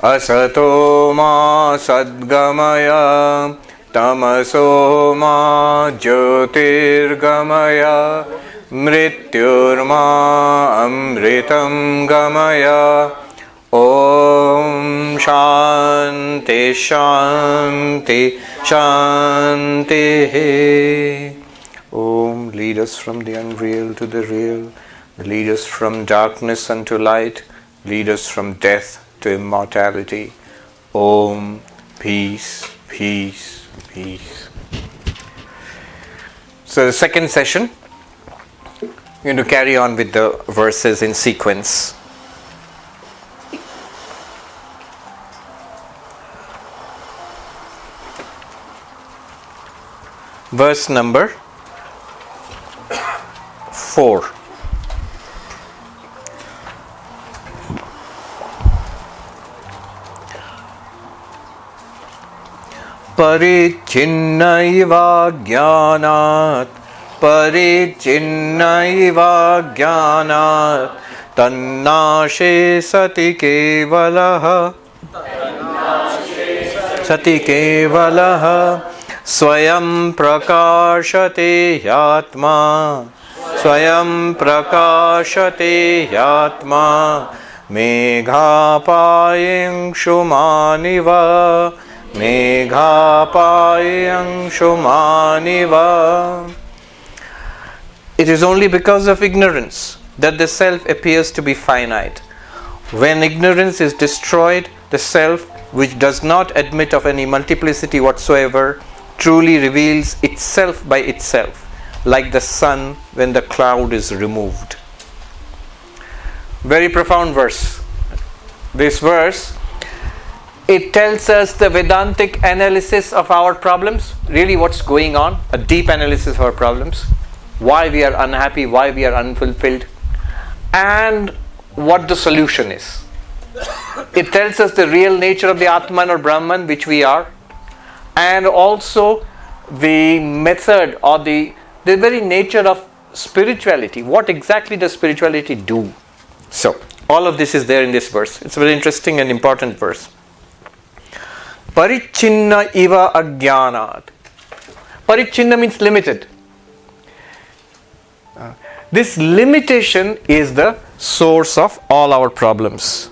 asato ma sadgamaya tamaso ma jyotirgamaya mrityurma amritam gamaya. Om Shanti Shanti Shanti. Om, lead us from the unreal to the real, lead us from darkness unto light, lead us from death to immortality. Om, peace, peace, peace. So the second session, we're going to carry on with the verses in sequence. Verse number 4. Paricchinnaiva jnanat, paricchinnaiva jnanat, tannashe sati kevalaha, sati kevalaha. Swayam prakashate yatma, swayam prakashate yatma, meghapayang shumaniva, meghapayang shumaniva. It is only because of ignorance that the self appears to be finite. When ignorance is destroyed, the self, which does not admit of any multiplicity whatsoever, truly reveals itself by itself, like the sun when the cloud is removed. Very profound verse. This verse, it tells us the Vedantic analysis of our problems, really what's going on, a deep analysis of our problems, why we are unhappy, why we are unfulfilled, and what the solution is. It tells us the real nature of the Atman or Brahman, which we are, and also the method or the very nature of spirituality. What exactly does spirituality do? So, all of this is there in this verse. It's a very interesting and important verse. Parichinna iva ajnanat. Parichinna means limited. This limitation is the source of all our problems.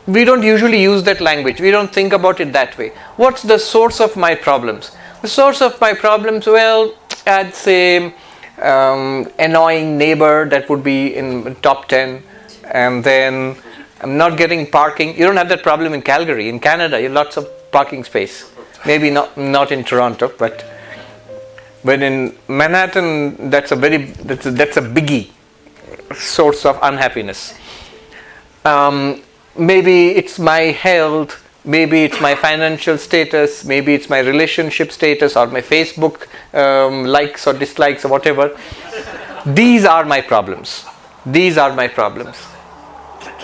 We don't usually use that language. We don't think about it that way. What's the source of my problems? The source of my problems, well, I'd say annoying neighbor, that would be in top 10. And then I'm not getting parking. You don't have that problem in Calgary. In Canada, you have lots of parking space. Maybe not in Toronto, but in Manhattan, that's a biggie source of unhappiness. Maybe it's my health, maybe it's my financial status, maybe it's my relationship status, or my Facebook likes or dislikes or whatever. These are my problems. These are my problems.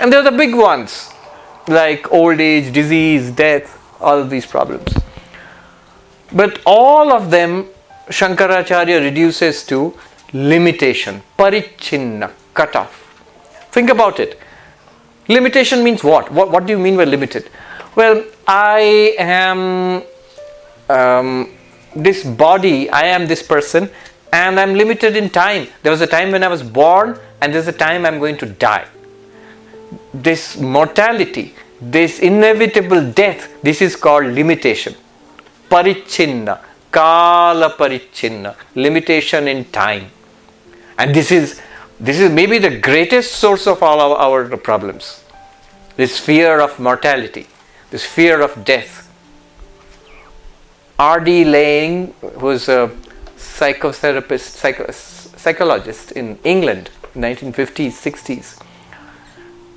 And they're the big ones, like old age, disease, death, all of these problems. But all of them, Shankaracharya reduces to limitation, parichinna, cut off. Think about it. Limitation means what? What do you mean by limited? Well, I am this body, I am this person, and I'm limited in time. There was a time when I was born, and there's a time I'm going to die. This mortality, this inevitable death, this is called limitation. Parichinna, kala parichinna, limitation in time. And this is maybe the greatest source of all our problems. This fear of mortality, this fear of death. R.D. Laing, who was a psychologist in England, 1950s, 60s,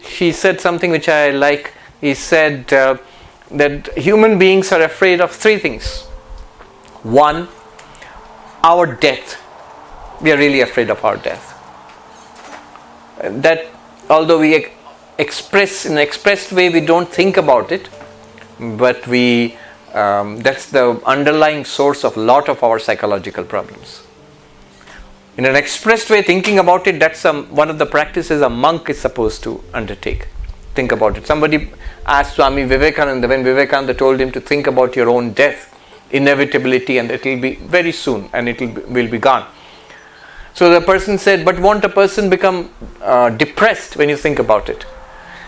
she said something which I like. He said that human beings are afraid of three things. One, our death. We are really afraid of our death. That although we express in an expressed way, we don't think about it, but that's the underlying source of a lot of our psychological problems. In an expressed way, thinking about it, that's one of the practices a monk is supposed to undertake. Think about it. Somebody asked Swami Vivekananda, when Vivekananda told him to think about your own death, inevitability, and it will be very soon and it will be gone. So the person said, but won't a person become depressed when you think about it?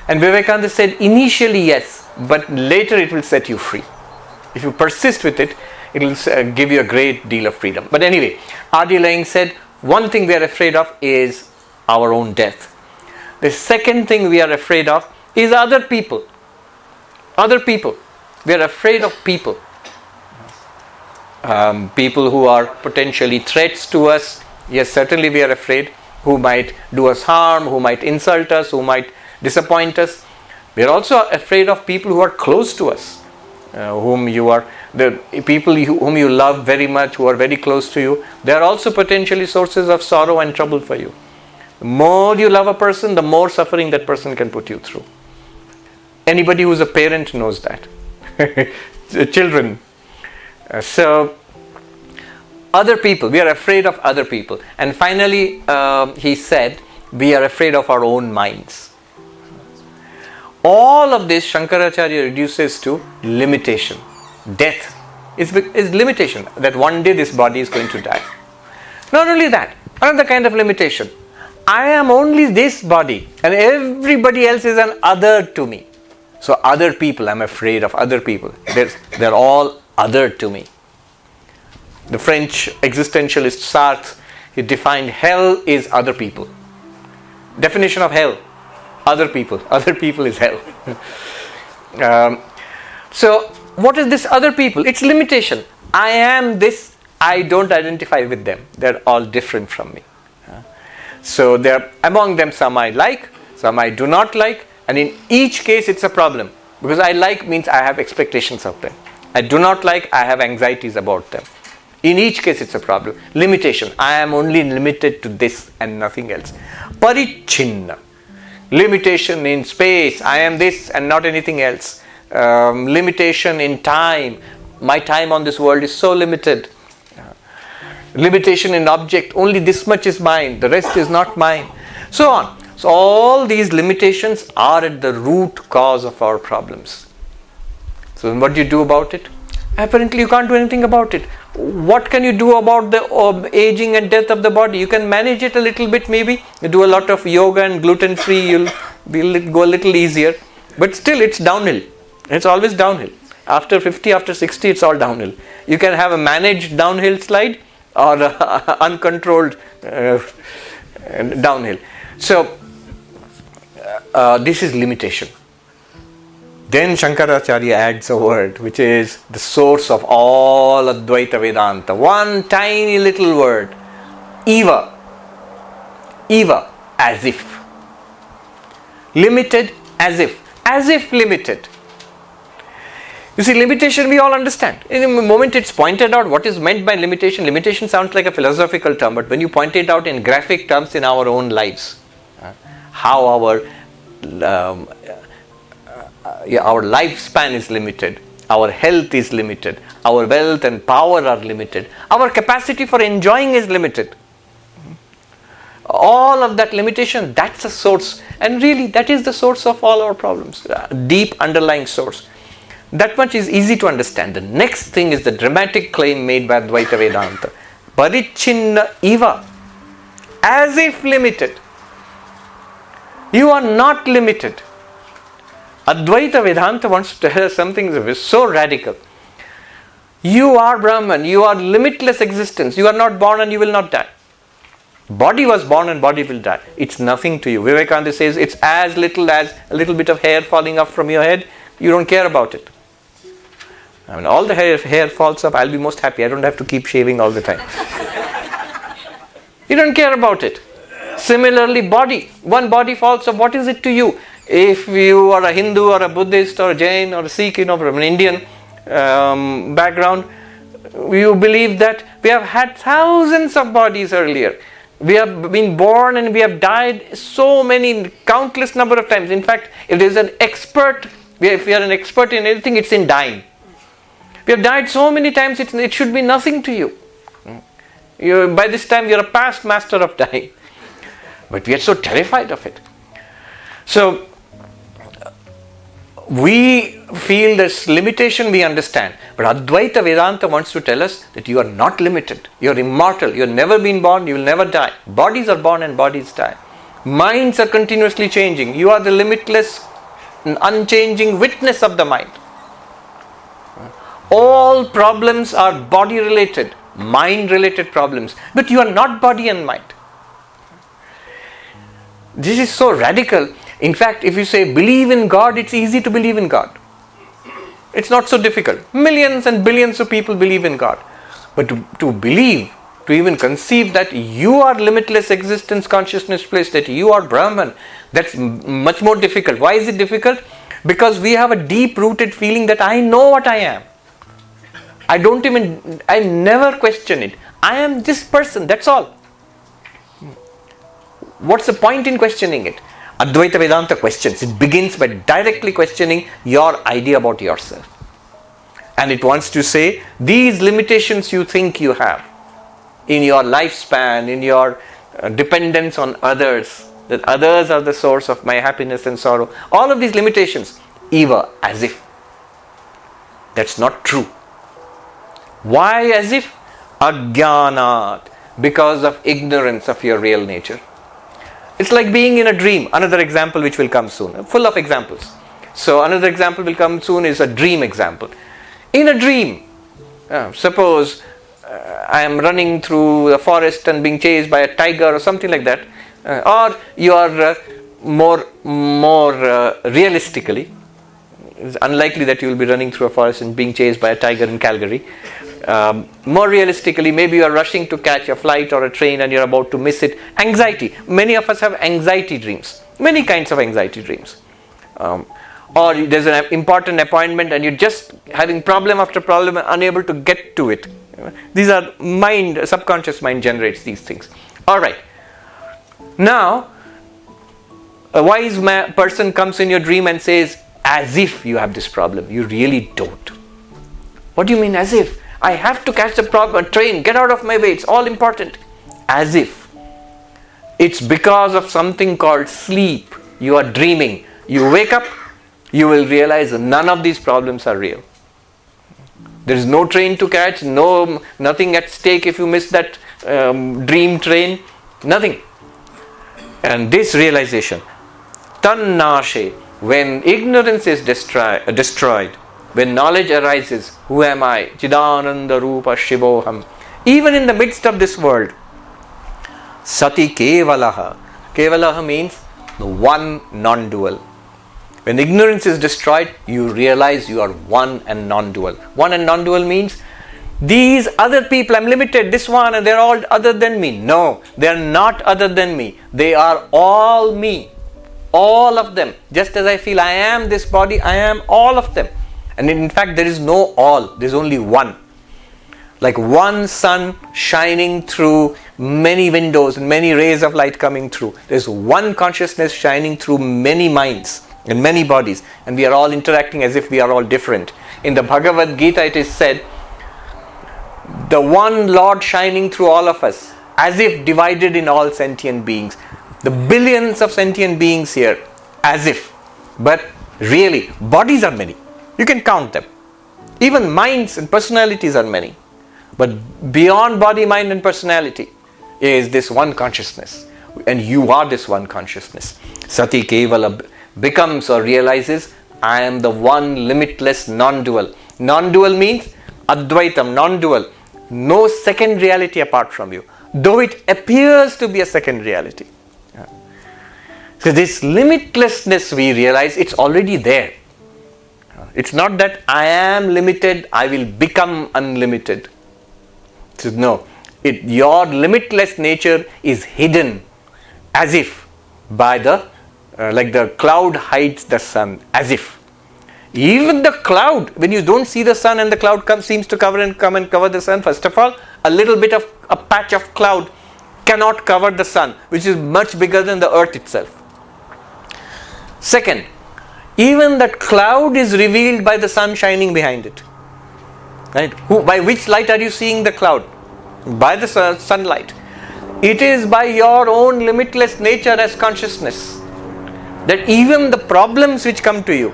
And Vivekananda said, initially yes, but later it will set you free. If you persist with it, it will give you a great deal of freedom. But anyway, R.D. Laing said, one thing we are afraid of is our own death. The second thing we are afraid of is other people. Other people. We are afraid of people. People who are potentially threats to us. Yes, certainly we are afraid. Who might do us harm, who might insult us, who might disappoint us. We are also afraid of people who are close to us. The people whom you love very much, who are very close to you, they are also potentially sources of sorrow and trouble for you. The more you love a person, the more suffering that person can put you through. Anybody who is a parent knows that. Children. So, other people, we are afraid of other people. And finally, he said, we are afraid of our own minds. All of this Shankaracharya reduces to limitation. Death is limitation, that one day this body is going to die. Not only that, another kind of limitation. I am only this body and everybody else is an other to me. So other people, I'm afraid of other people. They're all other to me. The French existentialist Sartre, he defined hell is other people. Definition of hell, other people. Other people is hell. So what is this other people? It's limitation. I am this, I don't identify with them. They're all different from me. So there, among them some I like, some I do not like, and in each case it's a problem. Because I like means I have expectations of them. I do not like, I have anxieties about them. In each case it's a problem. Limitation. I am only limited to this and nothing else. Parichinna. Limitation in space. I am this and not anything else. Limitation in time. My time on this world is so limited. Limitation in object. Only this much is mine. The rest is not mine. So on. So all these limitations are at the root cause of our problems. So what do you do about it? Apparently you can't do anything about it. What can you do about the aging and death of the body? You can manage it a little bit maybe. You do a lot of yoga and gluten free, you'll go a little easier. But still it's downhill. It's always downhill. After 50, after 60, it's all downhill. You can have a managed downhill slide or uncontrolled downhill. So this is limitation. Then Shankaracharya adds a word which is the source of all Advaita Vedanta. One tiny little word. Eva. Eva. As if. Limited. As if. As if limited. You see, limitation we all understand. In the moment it's pointed out what is meant by limitation. Limitation sounds like a philosophical term, but when you point it out in graphic terms in our own lives, how our lifespan is limited, our health is limited, our wealth and power are limited, our capacity for enjoying is limited. All of that limitation, that's a source, and really that is the source of all our problems, deep underlying source. That much is easy to understand. The next thing is the dramatic claim made by Advaita Vedanta. Parichinna eva. As if limited. You are not limited. Advaita Vedanta wants to tell us something that is so radical. You are Brahman. You are limitless existence. You are not born and you will not die. Body was born and body will die. It's nothing to you. Vivekananda says it's as little as a little bit of hair falling off from your head. You don't care about it. I mean, all the hair falls off, I'll be most happy. I don't have to keep shaving all the time. You don't care about it. Similarly, body. One body falls off. What is it to you? If you are a Hindu or a Buddhist or a Jain or a Sikh, from an Indian background, you believe that we have had thousands of bodies earlier. We have been born and we have died so many, countless number of times. In fact, if we are an expert in anything, it's in dying. We have died so many times, it should be nothing to you. By this time you're a past master of dying. But we are so terrified of it. So we feel this limitation, we understand. But Advaita Vedanta wants to tell us that you are not limited. You are immortal. You have never been born. You will never die. Bodies are born and bodies die. Minds are continuously changing. You are the limitless, unchanging witness of the mind. All problems are body related, mind related problems. But you are not body and mind. This is so radical. In fact, if you say believe in God, it's easy to believe in God. It's not so difficult. Millions and billions of people believe in God. But to believe, to even conceive that you are limitless existence, consciousness, place, that you are Brahman, that's much more difficult. Why is it difficult? Because we have a deep-rooted feeling that I know what I am. I never question it. I am this person, that's all. What's the point in questioning it? Advaita Vedanta questions. It begins by directly questioning your idea about yourself. And it wants to say, these limitations you think you have in your lifespan, in your dependence on others, that others are the source of my happiness and sorrow, all of these limitations, eva, as if. That's not true. Why as if? Ajnanat, because of ignorance of your real nature. It's like being in a dream. Another example which will come soon. Full of examples. So another example will come soon is a dream example. In a dream, suppose I am running through the forest and being chased by a tiger or something like that. Or you are more realistically, it's unlikely that you will be running through a forest and being chased by a tiger in Calgary. More realistically, maybe you are rushing to catch a flight or a train and you're about to miss it. Anxiety. Many of us have anxiety dreams. Many kinds of anxiety dreams. Or there's an important appointment and you're just having problem after problem and unable to get to it. These are subconscious mind generates these things. Alright. Now, a wise person comes in your dream and says, as if you have this problem. You really don't. What do you mean as if? I have to catch the train, get out of my way, it's all important. As if. It's because of something called sleep. You are dreaming. You wake up, you will realize none of these problems are real. There is no train to catch, nothing at stake if you miss that dream train, nothing. And this realization, tannashe, when ignorance is destroyed, when knowledge arises, who am I? Chidananda Rupa Shivoham. Even in the midst of this world, Sati Kevalaha. Kevalaha means the one non-dual. When ignorance is destroyed, you realize you are one and non-dual. One and non-dual means these other people, I'm limited, this one, and they're all other than me. No, they're not other than me. They are all me. All of them. Just as I feel I am this body, I am all of them. And in fact, there is no all, there is only one. Like one sun shining through many windows and many rays of light coming through. There is one consciousness shining through many minds and many bodies. And we are all interacting as if we are all different. In the Bhagavad Gita it is said, the one Lord shining through all of us, as if divided in all sentient beings. The billions of sentient beings here, as if. But really, bodies are many. You can count them. Even minds and personalities are many. But beyond body, mind and personality is this one consciousness. And you are this one consciousness. Sati Kevala becomes or realizes, I am the one limitless non-dual. Non-dual means Advaitam, non-dual. No second reality apart from you. Though it appears to be a second reality. So this limitlessness we realize, it's already there. It's not that I am limited, I will become unlimited. So no, your limitless nature is hidden as if by like the cloud hides the sun, as if. Even the cloud, when you don't see the sun and the cloud seems to come and cover the sun, first of all, a little bit of a patch of cloud cannot cover the sun, which is much bigger than the earth itself. Second, even that cloud is revealed by the sun shining behind it. Right? By which light are you seeing the cloud? by the sunlight. It is by your own limitless nature as consciousness that even the problems which come to you,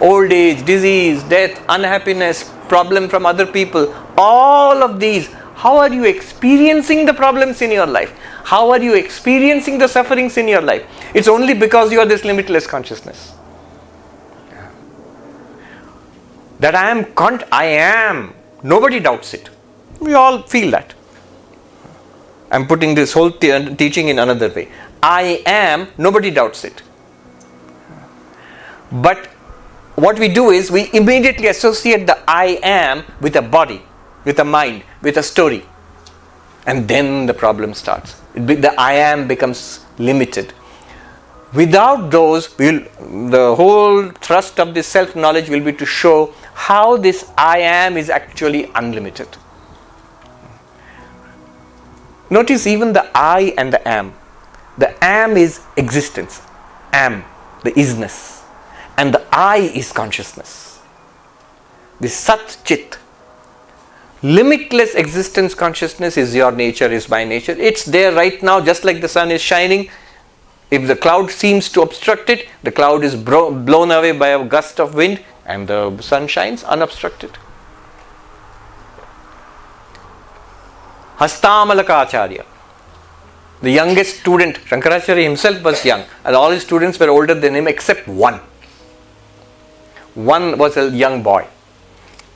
old age, disease, death, unhappiness, problem from other people, all of these, how are you experiencing the problems in your life? How are you experiencing the sufferings in your life? It's only because you are this limitless consciousness. That I am. Nobody doubts it. We all feel that. I'm putting this whole teaching in another way. I am, nobody doubts it. But what we do is we immediately associate the I am with a body, with a mind, with a story. And then the problem starts. The I am becomes limited. Without those, the whole thrust of this self-knowledge will be to show how this I am is actually unlimited. Notice even the I and the am. The am is existence. Am, the isness. And the I is consciousness. The Sat Chit. Limitless existence consciousness is your nature, is my nature. It's there right now, just like the sun is shining. If the cloud seems to obstruct it, the cloud is blown away by a gust of wind and the sun shines unobstructed. Hastamalaka Acharya, the youngest student, Shankaracharya himself was young, and all his students were older than him except one. One was a young boy,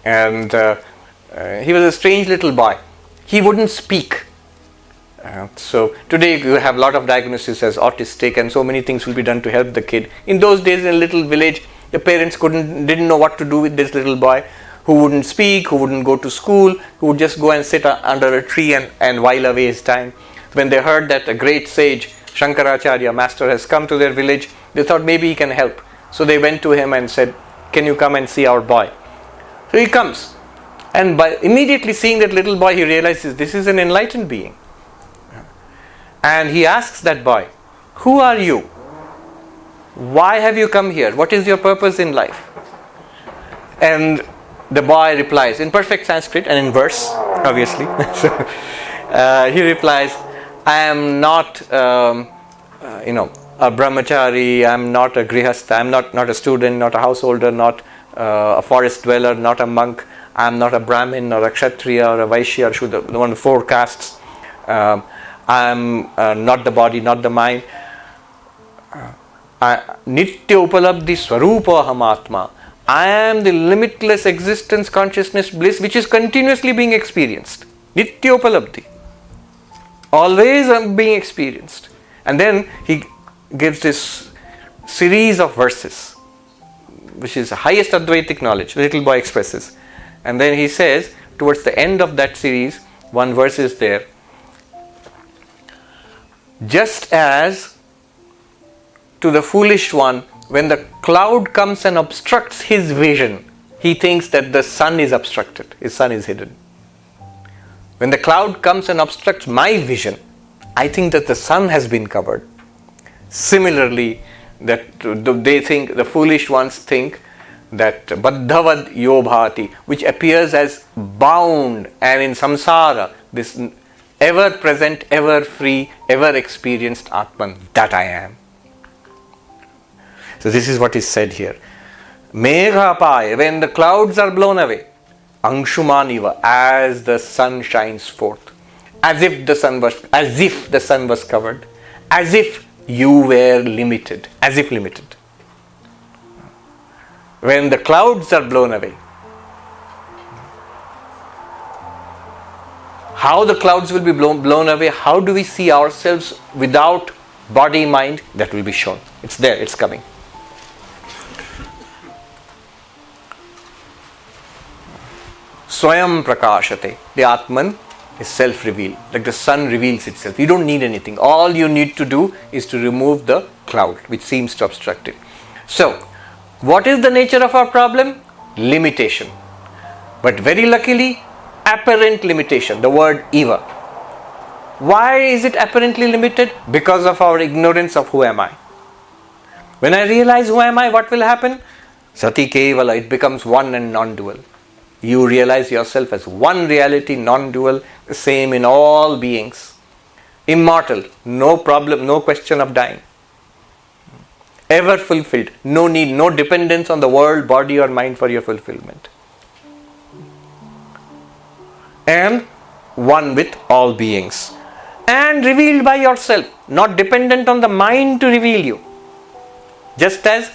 and he was a strange little boy. He wouldn't speak. So today you have a lot of diagnoses as autistic, and so many things will be done to help the kid. In those days, in a little village, the parents didn't know what to do with this little boy who wouldn't speak, who wouldn't go to school, who would just go and sit under a tree and while away his time. When they heard that a great sage, Shankaracharya, master, has come to their village, they thought maybe he can help. So they went to him and said, "Can you come and see our boy?" So he comes, and by immediately seeing that little boy, he realizes this is an enlightened being. And he asks that boy, "Who are you? Why have you come here? What is your purpose in life?" And the boy replies in perfect Sanskrit and in verse, obviously. He replies, "I am not, a brahmachari. I am not a grihastha. I am not a student, not a householder, not a forest dweller, not a monk. I am not a Brahmin or a Kshatriya or a Vaishya or Shudra, one of the four castes. I am not the body, not the mind. Nitya upalabdhi swarupa ahamatma. I am the limitless existence, consciousness, bliss, which is continuously being experienced. Nitya upalabdhi. Always being experienced." And then he gives this series of verses, which is the highest Advaitic knowledge, the little boy expresses. And then he says, towards the end of that series, one verse is there. "Just as to the foolish one, when the cloud comes and obstructs his vision, he thinks that the sun is obstructed, his sun is hidden. When the cloud comes and obstructs my vision, I think that the sun has been covered." Similarly, that the foolish ones think that baddhavad yobhati, which appears as bound and in samsara, this ever present, ever free, ever experienced Atman, that I am. So this is what is said here. Megha paya, when the clouds are blown away, Angshumaniva, as the sun shines forth, as if the sun was covered, as if you were limited, as if limited. When the clouds are blown away, how the clouds will be blown away, how do we see ourselves without body, mind, that will be shown. It's there, it's coming. Swayam prakashate, the Atman is self-revealed, like the sun reveals itself. You don't need anything. All you need to do is to remove the cloud which seems to obstruct it. So, what is the nature of our problem? Limitation. But very luckily, apparent limitation, the word eva. Why is it apparently limited? Because of our ignorance of who am I. When I realize who am I, what will happen? Sati kevala, it becomes one and non-dual. You realize yourself as one reality, non-dual, same in all beings. Immortal, no problem, no question of dying. Ever fulfilled, no need, no dependence on the world, body or mind for your fulfillment. And one with all beings. And revealed by yourself, not dependent on the mind to reveal you. Just as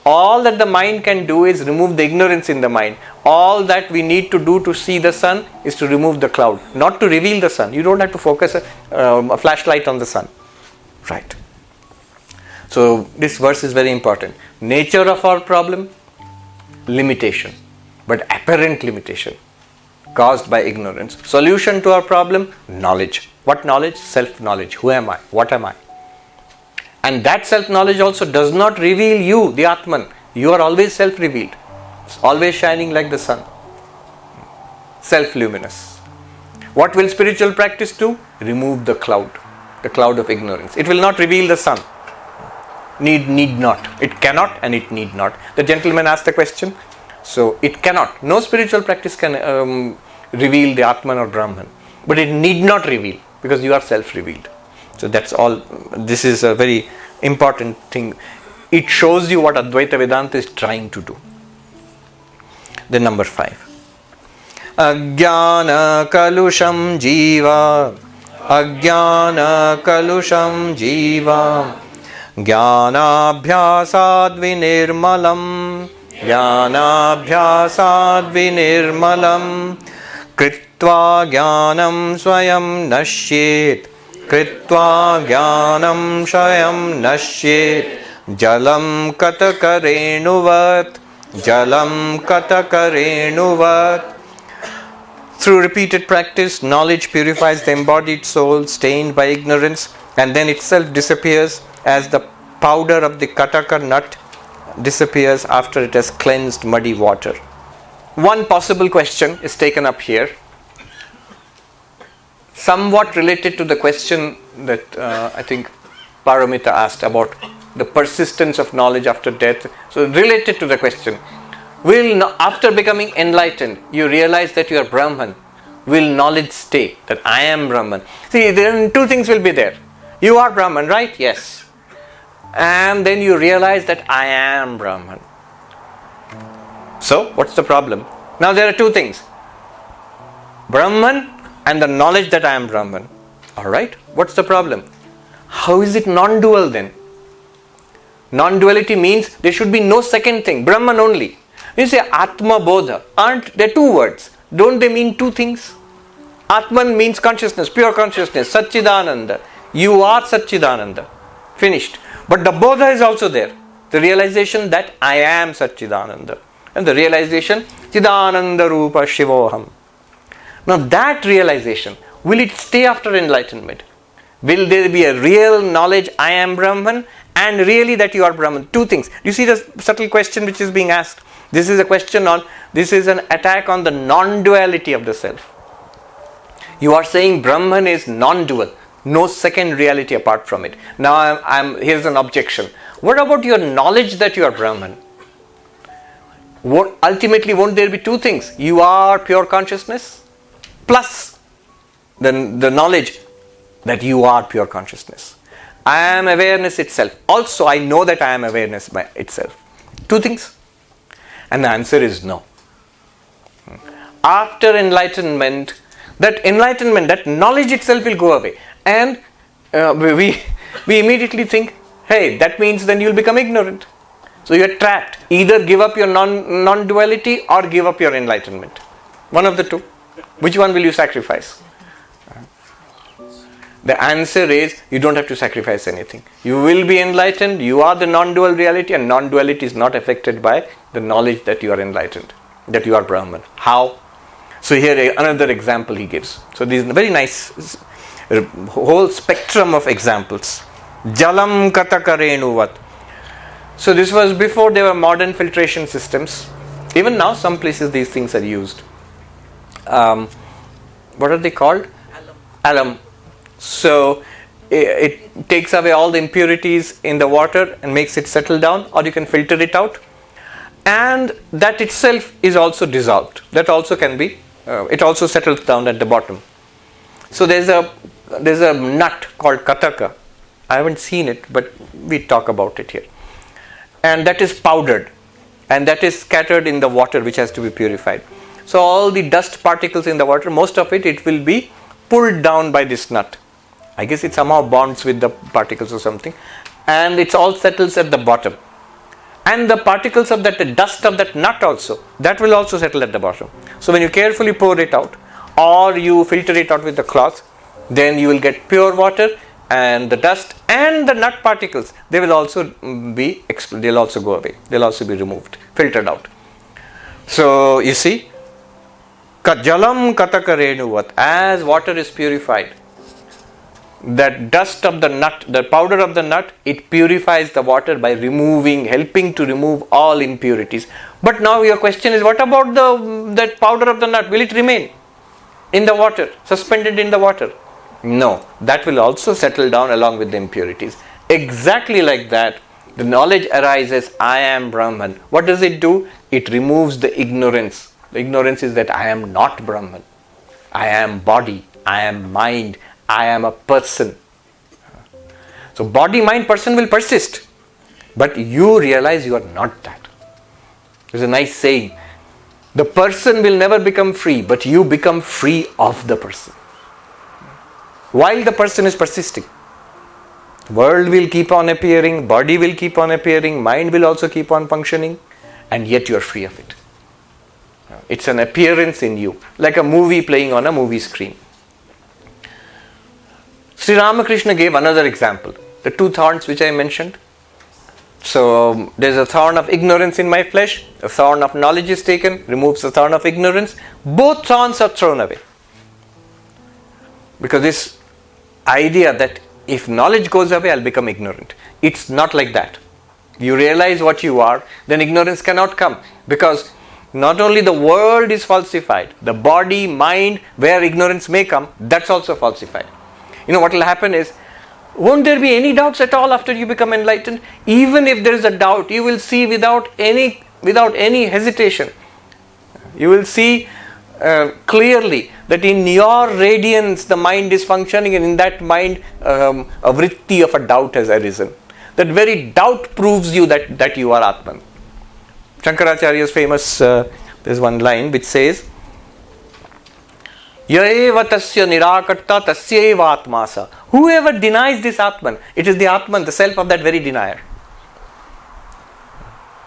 all that the mind can do is remove the ignorance in the mind. All that we need to do to see the sun is to remove the cloud, not to reveal the sun. You don't have to focus a flashlight on the sun. Right. So this verse is very important. Nature of our problem, limitation, but apparent limitation caused by ignorance. Solution to our problem, knowledge. What knowledge? Self-knowledge. Who am I? What am I? And that self-knowledge also does not reveal you, the Atman. You are always self-revealed. It's always shining like the sun. Self-luminous. What will spiritual practice do? Remove the cloud of ignorance. It will not reveal the sun. Need not. It cannot and it need not. The gentleman asked the question. So it cannot. No spiritual practice can reveal the Atman or Brahman. But it need not reveal because you are self-revealed. So that's all. This is a very important thing. It shows you what Advaita Vedanta is trying to do. Then number 5. Ajnana kalusham jiva. Ajnana kalusham jiva. Jnanabhyasad vinirmalam. Jnanabhyasad vinirmalam. Kritva jnanam swayam nashyet. Kritva jnanam swayam nashyet. Jalam katakarenuvat. Jalam katakarenuvat. Through repeated practice, knowledge purifies the embodied soul stained by ignorance, and then itself disappears as the powder of the kataka nut disappears after it has cleansed muddy water. One possible question is taken up here, somewhat related to the question that I think Paramita asked about the persistence of knowledge after death. So related to the question, after becoming enlightened, you realize that you are Brahman, will knowledge stay, that I am Brahman? See, then two things will be there. You are Brahman, right? Yes. And then you realize that I am Brahman. So, what's the problem? Now there are two things. Brahman and the knowledge that I am Brahman. Alright, what's the problem? How is it non-dual then? Non-duality means there should be no second thing, Brahman only. You say AtmaBodha, aren't there two words? Don't they mean two things? Atman means consciousness, pure consciousness, Satchidananda. You are Satchidananda. Finished. But the Bodha is also there. The realization that I am Satchidananda. And the realization, Chidananda Rupa Shivoham. Now that realization, will it stay after enlightenment? Will there be a real knowledge I am Brahman and really that you are Brahman? Two things. You see the subtle question which is being asked. This is an attack on the non-duality of the self. You are saying Brahman is non-dual, no second reality apart from it. Now here's an objection. What about your knowledge that you are Brahman? Ultimately, won't there be two things? You are pure consciousness plus the knowledge that you are pure consciousness. I am awareness itself. Also, I know that I am awareness by itself. Two things. And the answer is no. After enlightenment, that knowledge itself will go away. And we immediately think, hey, that means then you'll become ignorant. So you're trapped. Either give up your non-duality or give up your enlightenment. One of the two. Which one will you sacrifice? The answer is, you don't have to sacrifice anything. You will be enlightened, you are the non-dual reality, and non-duality is not affected by the knowledge that you are enlightened, that you are Brahman. How? So here another example he gives. So this is a very nice whole spectrum of examples. Jalam katakarenuvat. So this was before there were modern filtration systems. Even now some places these things are used. What are they called? Alum. So it takes away all the impurities in the water and makes it settle down, or you can filter it out. and that itself is also dissolved. That also can be, it also settles down at the bottom. So there's a nut called kataka. I haven't seen it, but we talk about it here. And that is powdered, and that is scattered in the water, which has to be purified. So all the dust particles in the water, most of it will be pulled down by this nut. I guess it somehow bonds with the particles or something, and it all settles at the bottom. And the particles of that, the dust of that nut also, that will also settle at the bottom. So when you carefully pour it out, or you filter it out with a cloth, then you will get pure water, and the dust and the nut particles, they will also they'll also go away. They'll also be removed, filtered out. So you see, jalam kataka renuvat, as water is purified, that dust of the nut, the powder of the nut, it purifies the water by helping to remove all impurities. But now your question is, what about that powder of the nut? Will it remain in the water, suspended in the water? No, that will also settle down along with the impurities. Exactly like that, the knowledge arises, I am Brahman. What does it do? It removes the ignorance. The ignorance is that I am not Brahman. I am body, I am mind, I am a person. So body, mind, person will persist, but you realize you are not that. There's a nice saying, the person will never become free, but you become free of the person. While the person is persisting, world will keep on appearing, body will keep on appearing, mind will also keep on functioning, and yet you are free of it. It's an appearance in you, like a movie playing on a movie screen. Sri Ramakrishna gave another example, the two thorns which I mentioned. So there's a thorn of ignorance in my flesh, a thorn of knowledge is taken, removes the thorn of ignorance. Both thorns are thrown away. Because this idea that if knowledge goes away, I'll become ignorant. It's not like that. You realize what you are, then ignorance cannot come. Because not only the world is falsified, the body, mind, where ignorance may come, that's also falsified. You know what will happen is, won't there be any doubts at all after you become enlightened? Even if there is a doubt, you will see without any hesitation. You will see clearly that in your radiance the mind is functioning, and in that mind a vritti of a doubt has arisen. That very doubt proves you that you are Atman. Shankaracharya's famous, there's one line which says, Yaeva tasya nirakarta tasyeva atmasa. Whoever denies this Atman, it is the Atman, the self of that very denier.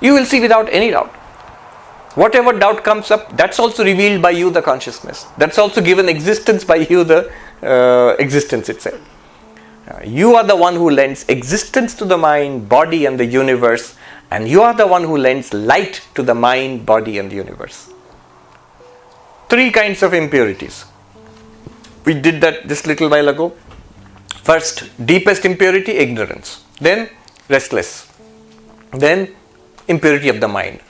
You will see without any doubt. Whatever doubt comes up, that's also revealed by you, the consciousness. That's also given existence by you, the existence itself. You are the one who lends existence to the mind, body and the universe, and you are the one who lends light to the mind, body and the universe. Three kinds of impurities. We did that just little while ago. First, deepest impurity, ignorance. Then, restless. Then, impurity of the mind.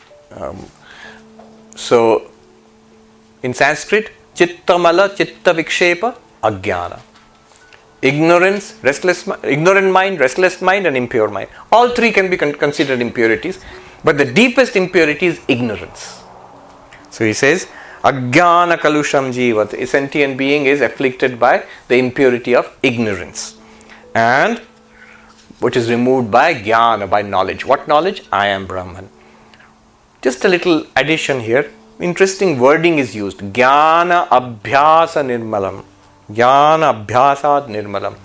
So, in Sanskrit, chittamala, chitta vikshepa, ajnana. Ignorance, ignorant mind, restless mind and impure mind. All three can be considered impurities, but the deepest impurity is ignorance. So he says, ajnana kalusham jivat. A sentient being is afflicted by the impurity of ignorance, and which is removed by jnana, by knowledge. What knowledge? I am Brahman. Just a little addition here. Interesting wording is used. Jnana abhyasa nirmalam. Jnana abhyasad nirmalam.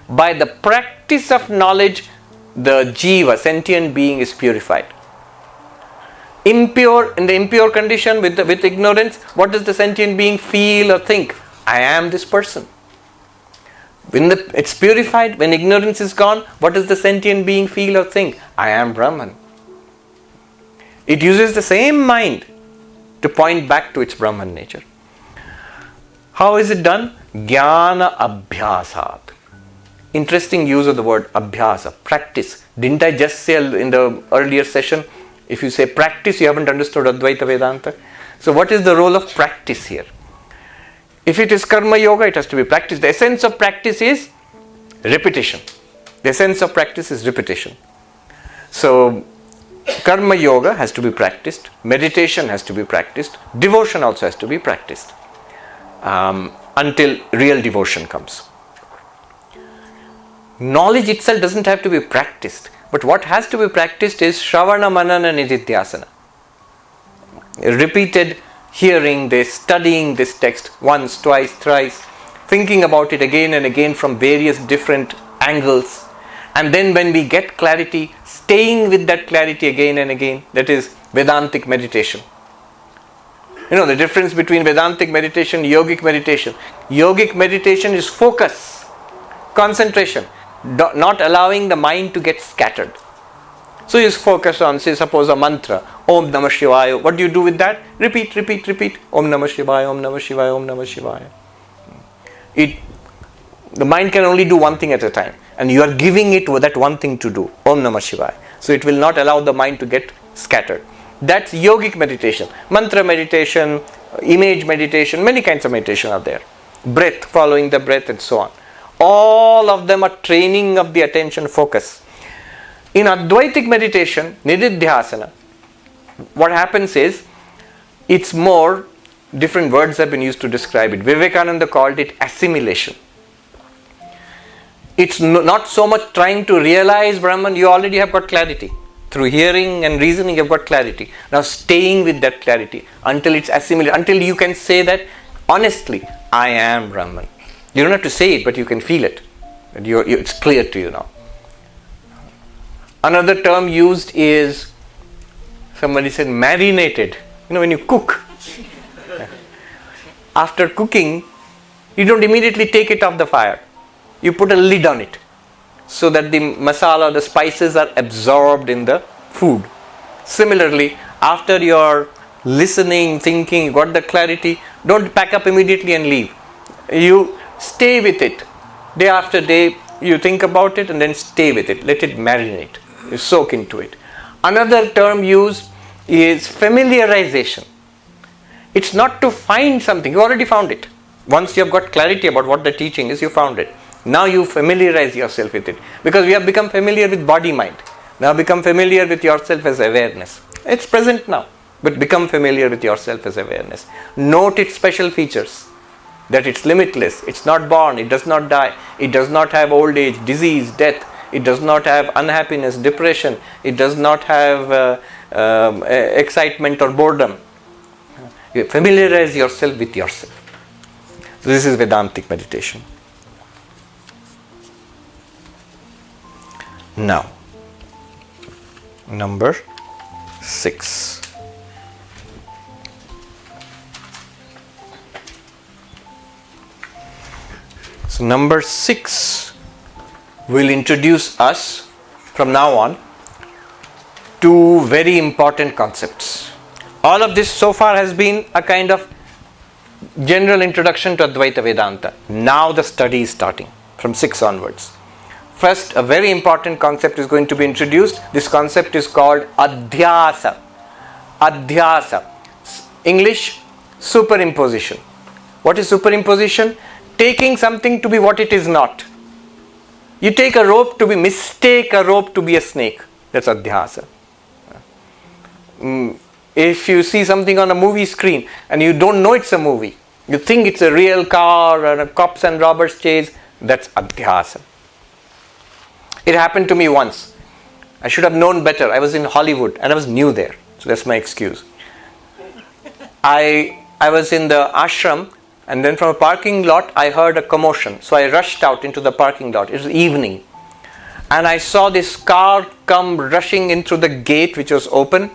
By the practice of knowledge, the jiva, sentient being, is purified. Impure, in the impure condition with ignorance, what does the sentient being feel or think? I am this person. When it's purified, when ignorance is gone, what does the sentient being feel or think? I am Brahman. It uses the same mind to point back to its Brahman nature. How is it done? Jnana abhyasat. Interesting use of the word abhyasa, practice. Didn't I just say in the earlier session, if you say practice, you haven't understood Advaita Vedanta? So what is the role of practice here? If it is karma yoga, it has to be practice. The essence of practice is repetition. The essence of practice is repetition. So Karma yoga has to be practiced, meditation has to be practiced, devotion also has to be practiced until real devotion comes. Knowledge itself doesn't have to be practiced, but what has to be practiced is Shravana Manana Nididhyasana. Repeated hearing this, studying this text once, twice, thrice, thinking about it again and again from various different angles, and then when we get clarity, staying with that clarity again and again. That is Vedantic meditation. You know the difference between Vedantic meditation and yogic meditation. Yogic meditation is focus, concentration, not allowing the mind to get scattered. So you focus on, say, suppose a mantra, Om Namah Shivaya. What do you do with that? Repeat, repeat, repeat. Om Namah Shivaya, Om Namah Shivaya, Om Namah Shivaya. The mind can only do one thing at a time, and you are giving it that one thing to do, Om Namah Shivaya. So it will not allow the mind to get scattered. That's yogic meditation. Mantra meditation, image meditation, many kinds of meditation are there. Breath, following the breath, and so on. All of them are training of the attention focus. In Advaitic meditation, Nididhyasana, what happens is, it's more, different words have been used to describe it. Vivekananda called it assimilation. It's not so much trying to realize Brahman, you already have got clarity. Through hearing and reasoning, you've got clarity. Now staying with that clarity until it's assimilated, until you can say that honestly, I am Brahman. You don't have to say it, but you can feel it. It's clear to you now. Another term used is, somebody said, marinated. You know, when you cook, after cooking, you don't immediately take it off the fire. You put a lid on it so that the masala, the spices are absorbed in the food. Similarly, after you're listening, thinking, got the clarity, don't pack up immediately and leave. You stay with it. Day after day, you think about it and then stay with it. Let it marinate. You soak into it. Another term used is familiarization. It's not to find something. You already found it. Once you have got clarity about what the teaching is, you found it. Now you familiarize yourself with it. Because we have become familiar with body-mind. Now become familiar with yourself as awareness. It's present now. But become familiar with yourself as awareness. Note its special features. That it's limitless. It's not born. It does not die. It does not have old age, disease, death. It does not have unhappiness, depression. It does not have excitement or boredom. You familiarize yourself with yourself. So this is Vedantic meditation. Now, number 6. So number 6 will introduce us from now on to very important concepts. All of this so far has been a kind of general introduction to Advaita Vedanta. Now the study is starting from 6 onwards. First, a very important concept is going to be introduced. This concept is called Adhyasa. Adhyasa. English, superimposition. What is superimposition? Taking something to be what it is not. You take a rope to be, mistake a rope to be a snake. That's Adhyasa. If you see something on a movie screen and you don't know it's a movie, you think it's a real car or a cops and robbers chase, that's Adhyasa. It happened to me once. I should have known better. I was in Hollywood and I was new there. So that's my excuse. I was in the ashram, and then from a parking lot I heard a commotion. So I rushed out into the parking lot. It was evening. And I saw this car come rushing in through the gate which was open.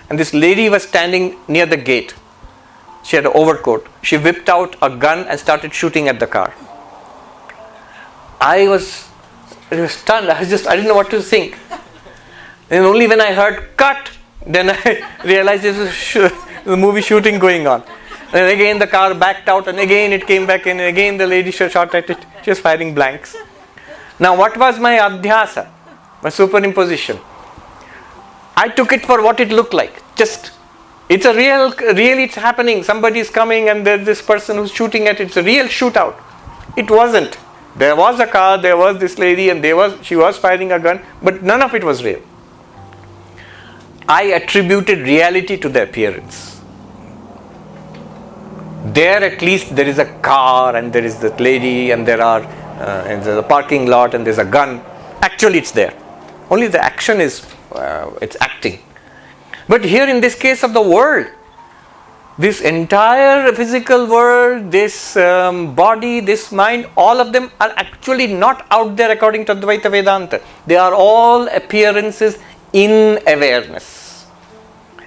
And this lady was standing near the gate. She had an overcoat. She whipped out a gun and started shooting at the car. I was stunned. I didn't know what to think. And only when I heard cut, then I realized this was the movie shooting going on. And again the car backed out, and again it came back in, and again the lady shot at it. She was firing blanks. Now what was my adhyasa? My superimposition. I took it for what it looked like. It's a really it's happening. Somebody is coming and there's this person who's shooting at it. It's a real shootout. It wasn't. There was a car, there was this lady, and she was firing a gun, but none of it was real. I attributed reality to the appearance. There at least there is a car and there is the lady and and there's a parking lot and there's a gun. Actually it's there. Only the action is, it's acting. But here in this case of the world, this entire physical world, this body, this mind, all of them are actually not out there according to Advaita Vedanta. They are all appearances in awareness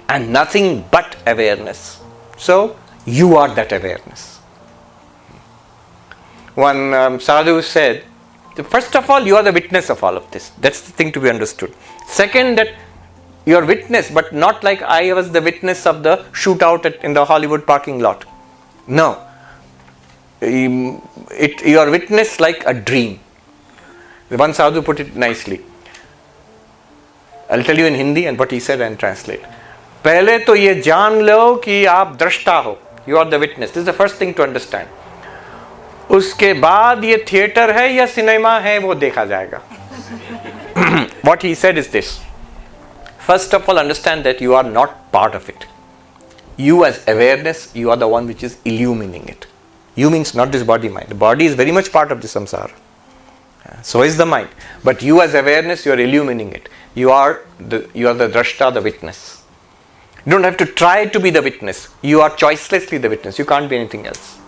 and nothing but awareness. So, you are that awareness. One sadhu said, first of all, you are the witness of all of this. That's the thing to be understood. Second, that you are witness, but not like I was the witness of the shootout in the Hollywood parking lot. No. You are witness like a dream. One sadhu put it nicely. I'll tell you in Hindi and what he said and translate. Pehle to ye jaan lo ki aap drashta ho. You are the witness. This is the first thing to understand. उसके बाद ये theatre है या cinema है वो देखा जाएगा. What he said is this. First of all, understand that you are not part of it. You as awareness, you are the one which is illumining it. You means not this body mind. The body is very much part of the samsara. So is the mind. But you as awareness, you are illumining it. You are the drashta, the witness. You don't have to try to be the witness. You are choicelessly the witness. You can't be anything else.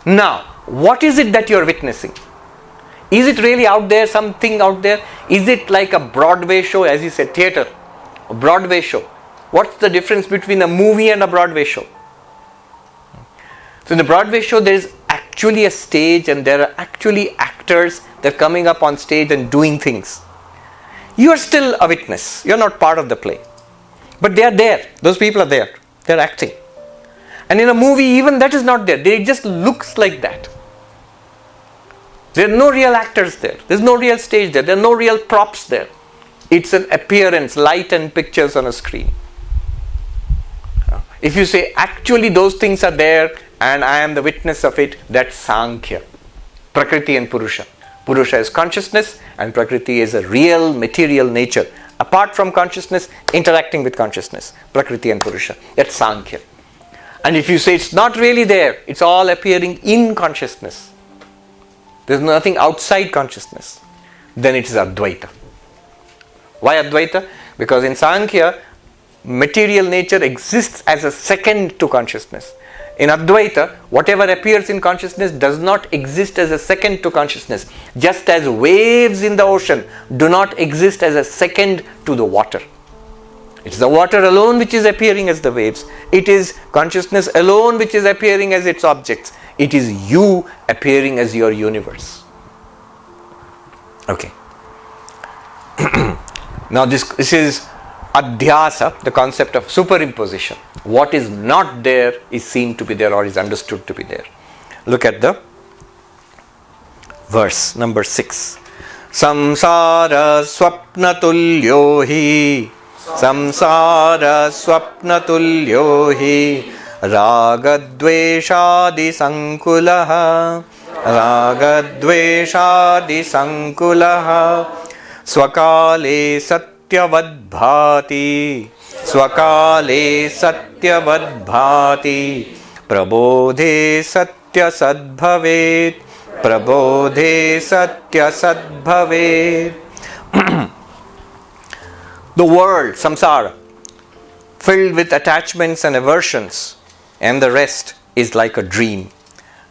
Now, what is it that you are witnessing? Is it really out there, something out there? Is it like a Broadway show, as you said, theater, a Broadway show? What's the difference between a movie and a Broadway show? So in the Broadway show, there is actually a stage and there are actually actors that are coming up on stage and doing things. You are still a witness. You are not part of the play. But they are there. Those people are there. They are acting. And in a movie, even that is not there. It just looks like that. There are no real actors there. There's no real stage there. There are no real props there. It's an appearance, light and pictures on a screen. If you say, actually those things are there and I am the witness of it, that's Sankhya. Prakriti and Purusha. Purusha is consciousness and Prakriti is a real material nature. Apart from consciousness, interacting with consciousness. Prakriti and Purusha. That's Sankhya. And if you say it's not really there, it's all appearing in consciousness. There's nothing outside consciousness. Then it is Advaita. Why Advaita? Because in Sankhya, material nature exists as a second to consciousness. In Advaita, whatever appears in consciousness does not exist as a second to consciousness. Just as waves in the ocean do not exist as a second to the water. It's the water alone which is appearing as the waves. It is consciousness alone which is appearing as its objects. It is you appearing as your universe. Okay. Now this is Adhyasa, the concept of superimposition. What is not there is seen to be there or is understood to be there. Look at the verse number 6. Samsara swapnatulyo hi Samsara swapnatulyo hi Ragadveshadi sankulaha Ragadveshadi sankulaha Swakale satyavadbhati Swakale satyavadbhati Prabodhe satya sadbhavet Prabodhe satya sadbhavet. The world, samsara, filled with attachments and aversions, and the rest is like a dream.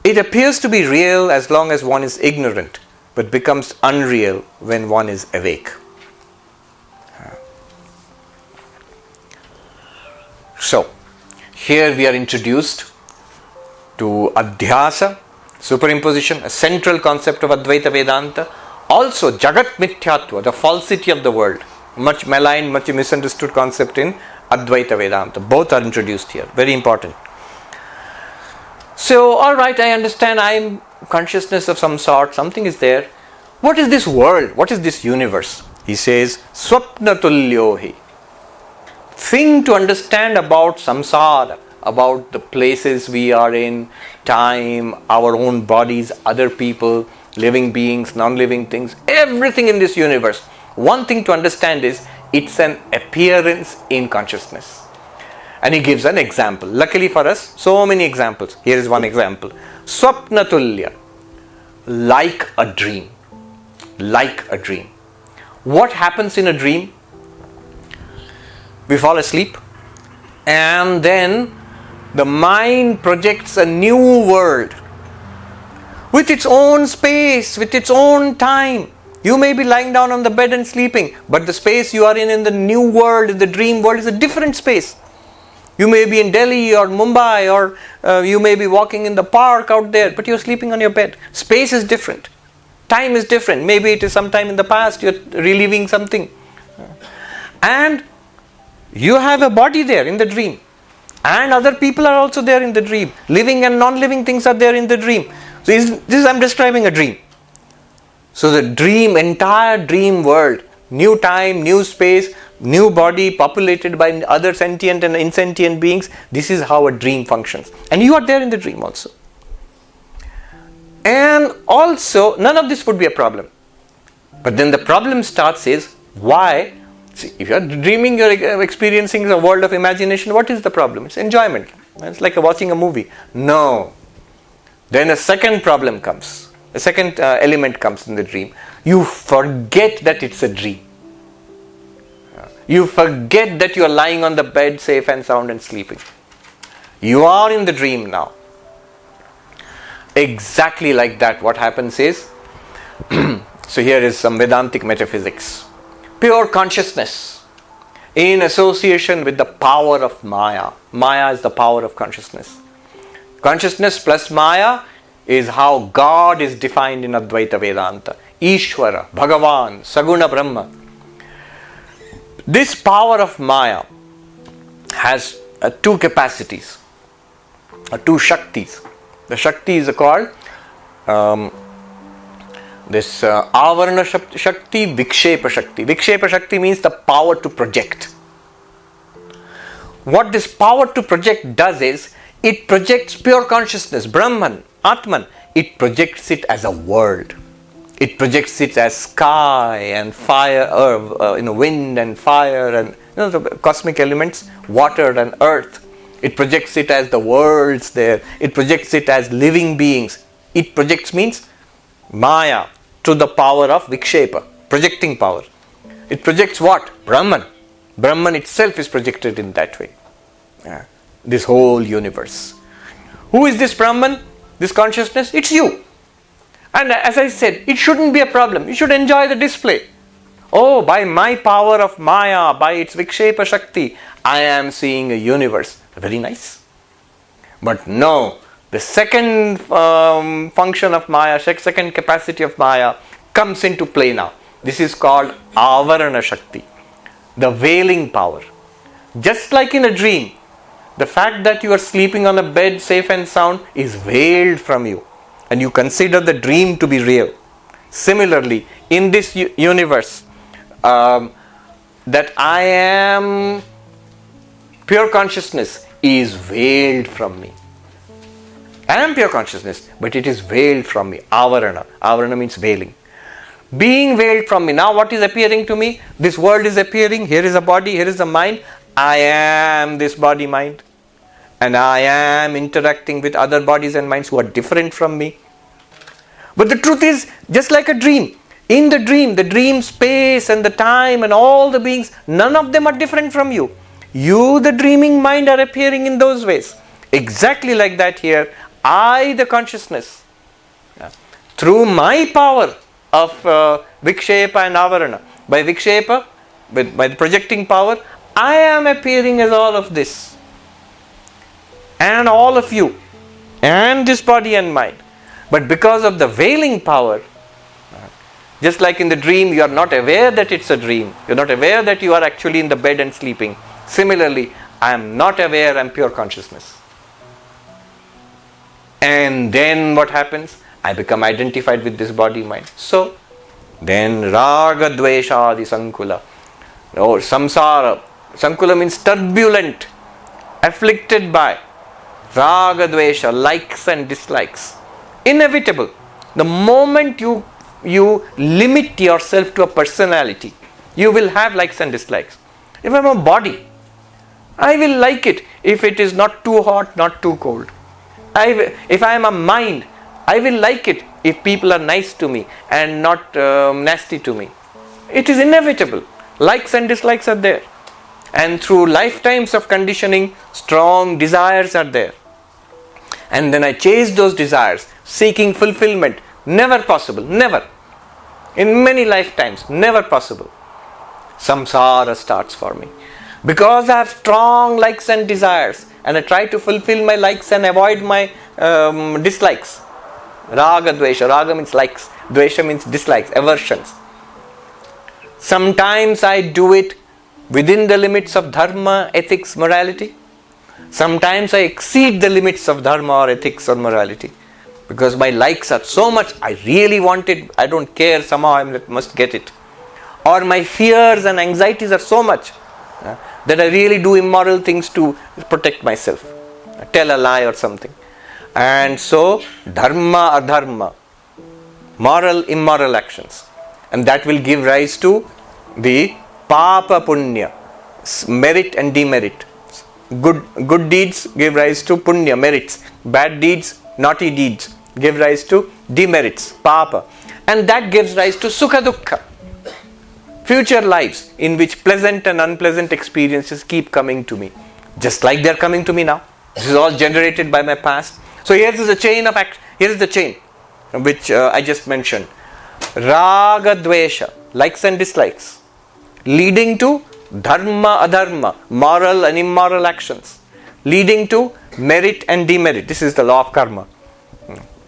It appears to be real as long as one is ignorant, but becomes unreal when one is awake. So, here we are introduced to Adhyasa, superimposition, a central concept of Advaita Vedanta. Also, Jagat Mithyatva, the falsity of the world. Much maligned, much misunderstood concept in Advaita Vedanta. Both are introduced here. Very important. So, alright, I understand I am consciousness of some sort. Something is there. What is this world? What is this universe? He says, Swapnatulyohi. Thing to understand about samsara, about the places we are in, time, our own bodies, other people, living beings, non-living things, everything in this universe. One thing to understand is, It's an appearance in consciousness. And he gives an example. Luckily for us, so many examples. Here is one example. Swapnatulya. Like a dream. Like a dream. What happens in a dream? We fall asleep, and then the mind projects a new world with its own space, with its own time. You may be lying down on the bed and sleeping, but the space you are in the new world, in the dream world, is a different space. You may be in Delhi or Mumbai, or you may be walking in the park out there, but you're sleeping on your bed. Space is different. Time is different. Maybe it is sometime in the past, you're reliving something. And you have a body there in the dream. And other people are also there in the dream. Living and non-living things are there in the dream. So this I'm describing a dream. So the dream, entire dream world, new time, new space, new body populated by other sentient and insentient beings. This is how a dream functions. And you are there in the dream also. And also, none of this would be a problem. But then the problem starts is, why? See, if you are dreaming, you are experiencing a world of imagination. What is the problem? It's enjoyment. It's like watching a movie. No. Then a second problem comes. A second element comes in the dream. You forget that it's a dream. You forget that you are lying on the bed, safe and sound and sleeping. You are in the dream now. Exactly like that, what happens is, so here is some Vedantic metaphysics. Pure consciousness in association with the power of Maya. Maya is the power of consciousness. Consciousness plus Maya is how God is defined in Advaita Vedanta. Ishvara, Bhagavan, Saguna Brahma. This power of Maya has two capacities, two Shaktis. The Shakti is called this Avarana Shakti, Vikshepa Shakti. Vikshepa Shakti means the power to project. What this power to project does is, it projects pure consciousness, Brahman, Atman. It projects it as a world. It projects it as sky and fire, wind and fire and the cosmic elements, water and earth. It projects it as the worlds there. It projects it as living beings. It projects means Maya to the power of Vikshepa, projecting power. It projects what? Brahman. Brahman itself is projected in that way. This whole universe. Who is this Brahman? This consciousness? It's you. And as I said, it shouldn't be a problem. You should enjoy the display. Oh, by my power of Maya, by its Vikshepa Shakti, I am seeing a universe. Very nice. But no, the second function of Maya, second capacity of Maya comes into play now. This is called Avarana Shakti, the veiling power. Just like in a dream, the fact that you are sleeping on a bed safe and sound is veiled from you, and you consider the dream to be real. Similarly, in this universe, that I am pure consciousness is veiled from me. I am pure consciousness, but it is veiled from me. Avarana. Avarana means veiling. Being veiled from me. Now what is appearing to me? This world is appearing. Here is a body, here is a mind. I am this body, mind. And I am interacting with other bodies and minds who are different from me. But the truth is, just like a dream. In the dream space and the time and all the beings, none of them are different from you. You, the dreaming mind, are appearing in those ways. Exactly like that here, I, the consciousness, through my power of Vikshepa and Avarana, by Vikshepa, by the projecting power, I am appearing as all of this. And all of you. And this body and mind. But because of the veiling power, just like in the dream, you are not aware that it's a dream. You are not aware that you are actually in the bed and sleeping. Similarly, I am not aware I am pure consciousness. And then what happens? I become identified with this body mind. So, then Raga Dvesha Adi Sankula. Or Samsara. Sankula means turbulent, afflicted by Raga Dvesha, likes and dislikes. Inevitable. The moment you limit yourself to a personality, You will have likes and dislikes. If I'm a body, I will like it if it is not too hot, not too cold. If I am a mind, I will like it if people are nice to me and not nasty to me. It is inevitable. Likes and dislikes are there. And through lifetimes of conditioning, strong desires are there. And then I chase those desires, seeking fulfillment. Never possible, never. In many lifetimes, never possible. Samsara starts for me. Because I have strong likes and desires, and I try to fulfill my likes and avoid my dislikes. Raga, dvesha. Raga means likes. Dvesha means dislikes, aversions. Sometimes I do it within the limits of dharma, ethics, morality. Sometimes I exceed the limits of dharma or ethics or morality. Because my likes are so much, I really want it, I don't care, somehow I must get it. Or my fears and anxieties are so much that I really do immoral things to protect myself. I tell a lie or something. And so, dharma, adharma, moral, immoral actions. And that will give rise to the papa punya, merit and demerit. Good deeds give rise to punya, merits. Bad deeds, naughty deeds give rise to demerits, papa. And that gives rise to sukha dukkha. Future lives in which pleasant and unpleasant experiences keep coming to me. Just like they are coming to me now. This is all generated by my past. So here is the chain of action. Here is the chain which I just mentioned. Raga, dvesha, likes and dislikes, leading to dharma, adharma, moral and immoral actions, leading to merit and demerit. This is the law of karma.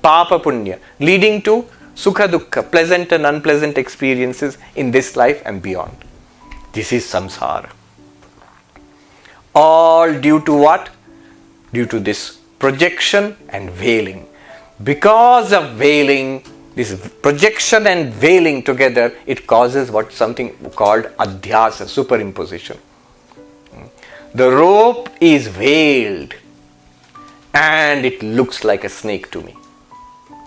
Papa punya, leading to sukha dukkha, pleasant and unpleasant experiences in this life and beyond. This is samsara. All due to what? Due to this projection and veiling. Because of veiling, this projection and veiling together, it causes what something called adhyasa, superimposition. The rope is veiled and it looks like a snake to me.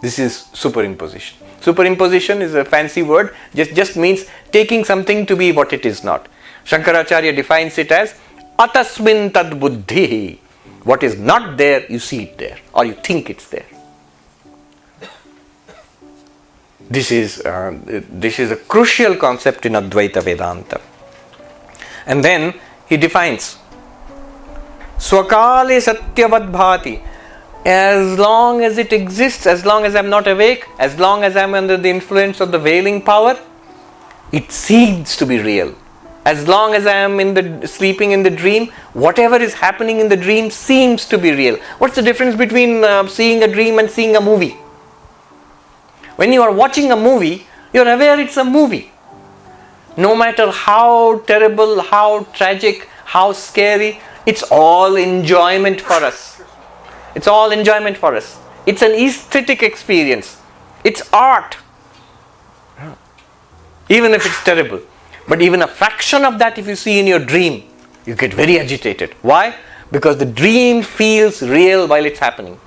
This is superimposition. Superimposition is a fancy word, just means taking something to be what it is not. Shankaracharya defines it as atasmin tad buddhi. What is not there, you see it there, or you think it's there. This is a crucial concept in Advaita Vedanta. And then he defines Swakale Satyavad Bhati. As long as it exists, as long as I am not awake, as long as I am under the influence of the veiling power, it seems to be real. As long as I am sleeping in the dream, whatever is happening in the dream seems to be real. What's the difference between seeing a dream and seeing a movie? When you are watching a movie, you are aware it's a movie. No matter how terrible, how tragic, how scary, it's all enjoyment for us. It's all enjoyment for us. It's an aesthetic experience. It's art. Even if it's terrible. But even a fraction of that if you see in your dream, you get very agitated. Why? Because the dream feels real while it's happening.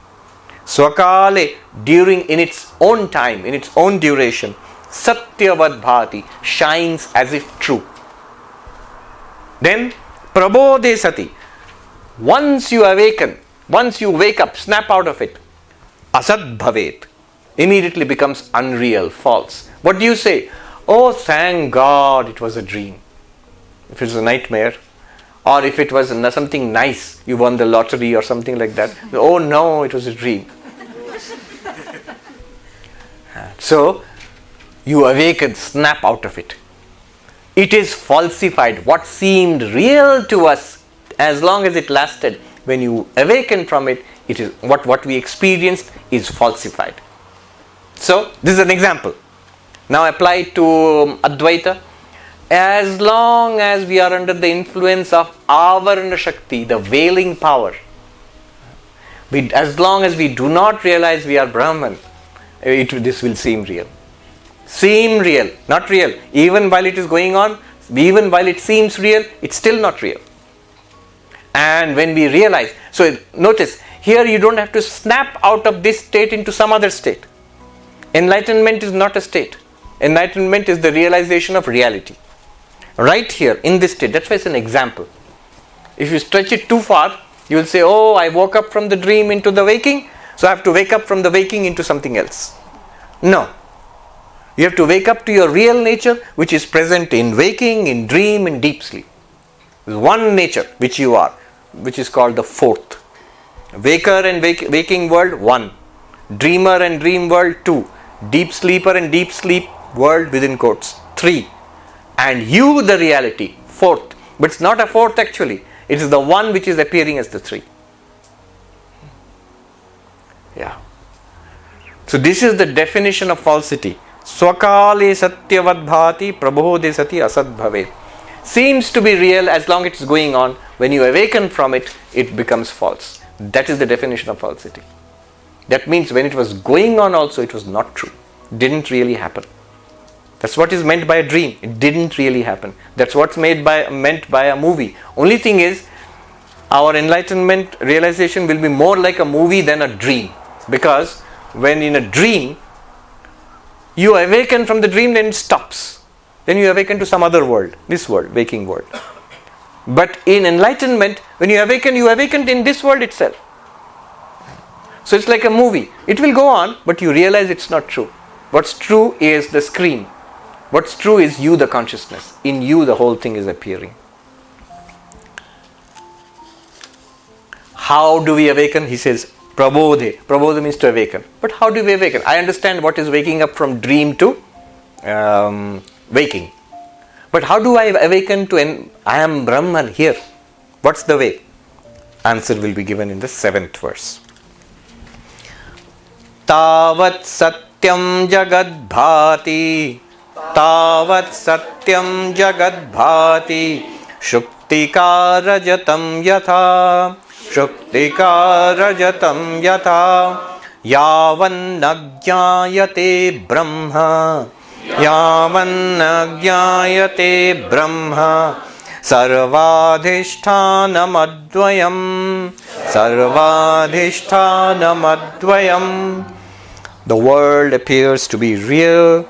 Swakale, in its own time, in its own duration, Satyavad Bhati, shines as if true. Then, Prabodhe Sati, once you awaken, once you wake up, snap out of it, Asad Bhavet, immediately becomes unreal, false. What do you say? Oh, thank God it was a dream. If it's a nightmare, or if it was something nice, you won the lottery or something like that. Oh no, it was a dream. So, you awaken, snap out of it. It is falsified. What seemed real to us, as long as it lasted, when you awaken from it, it is what we experienced is falsified. So, this is an example. Now apply it to Advaita. As long as we are under the influence of Avarana Shakti, the veiling power, as long as we do not realize we are Brahman, this will seem real. Seem real, not real. Even while it is going on, even while it seems real, it's still not real. And when we realize, so notice, here you don't have to snap out of this state into some other state. Enlightenment is not a state. Enlightenment is the realization of reality. Right here in this state. That's why it's an example. If you stretch it too far, you will say, oh, I woke up from the dream into the waking, so I have to wake up from the waking into something else. No. You have to wake up to your real nature, which is present in waking, in dream, in deep sleep. There's one nature which you are, which is called the fourth. Waker and waking world, 1. Dreamer and dream world, 2. Deep sleeper and deep sleep world, within quotes, 3. And you, the reality, 4th. But it's not a 4th actually. It is the one which is appearing as the 3. Yeah. So this is the definition of falsity. Swakale satyavad bhati prabodhe sati asad bhave. Seems to be real as long as it's going on. When you awaken from it, it becomes false. That is the definition of falsity. That means when it was going on also, it was not true. Didn't really happen. That's what is meant by a dream. It didn't really happen. That's what's meant by a movie. Only thing is, our enlightenment realization will be more like a movie than a dream. Because when in a dream, you awaken from the dream, then it stops. Then you awaken to some other world, this world, waking world. But in enlightenment, when you awakened in this world itself. So it's like a movie. It will go on, but you realize it's not true. What's true is the screen. What's true is you, the consciousness. In you, the whole thing is appearing. How do we awaken? He says, prabodhe. Prabodhe means to awaken. But how do we awaken? I understand what is waking up from dream to waking. But how do I awaken to I am Brahman here? What's the way? Answer will be given in the 7th verse. Tavat satyam jagad bhati. Tavat satyam jagad bhati. Shuktika rajatam yatha. Shuktika rajatam yatha. Yavan nagyayate brahma. Yavan nagyayate brahma. Sarvadhishthānam advayam. Sarvadhishthānam advayam. The world appears to be real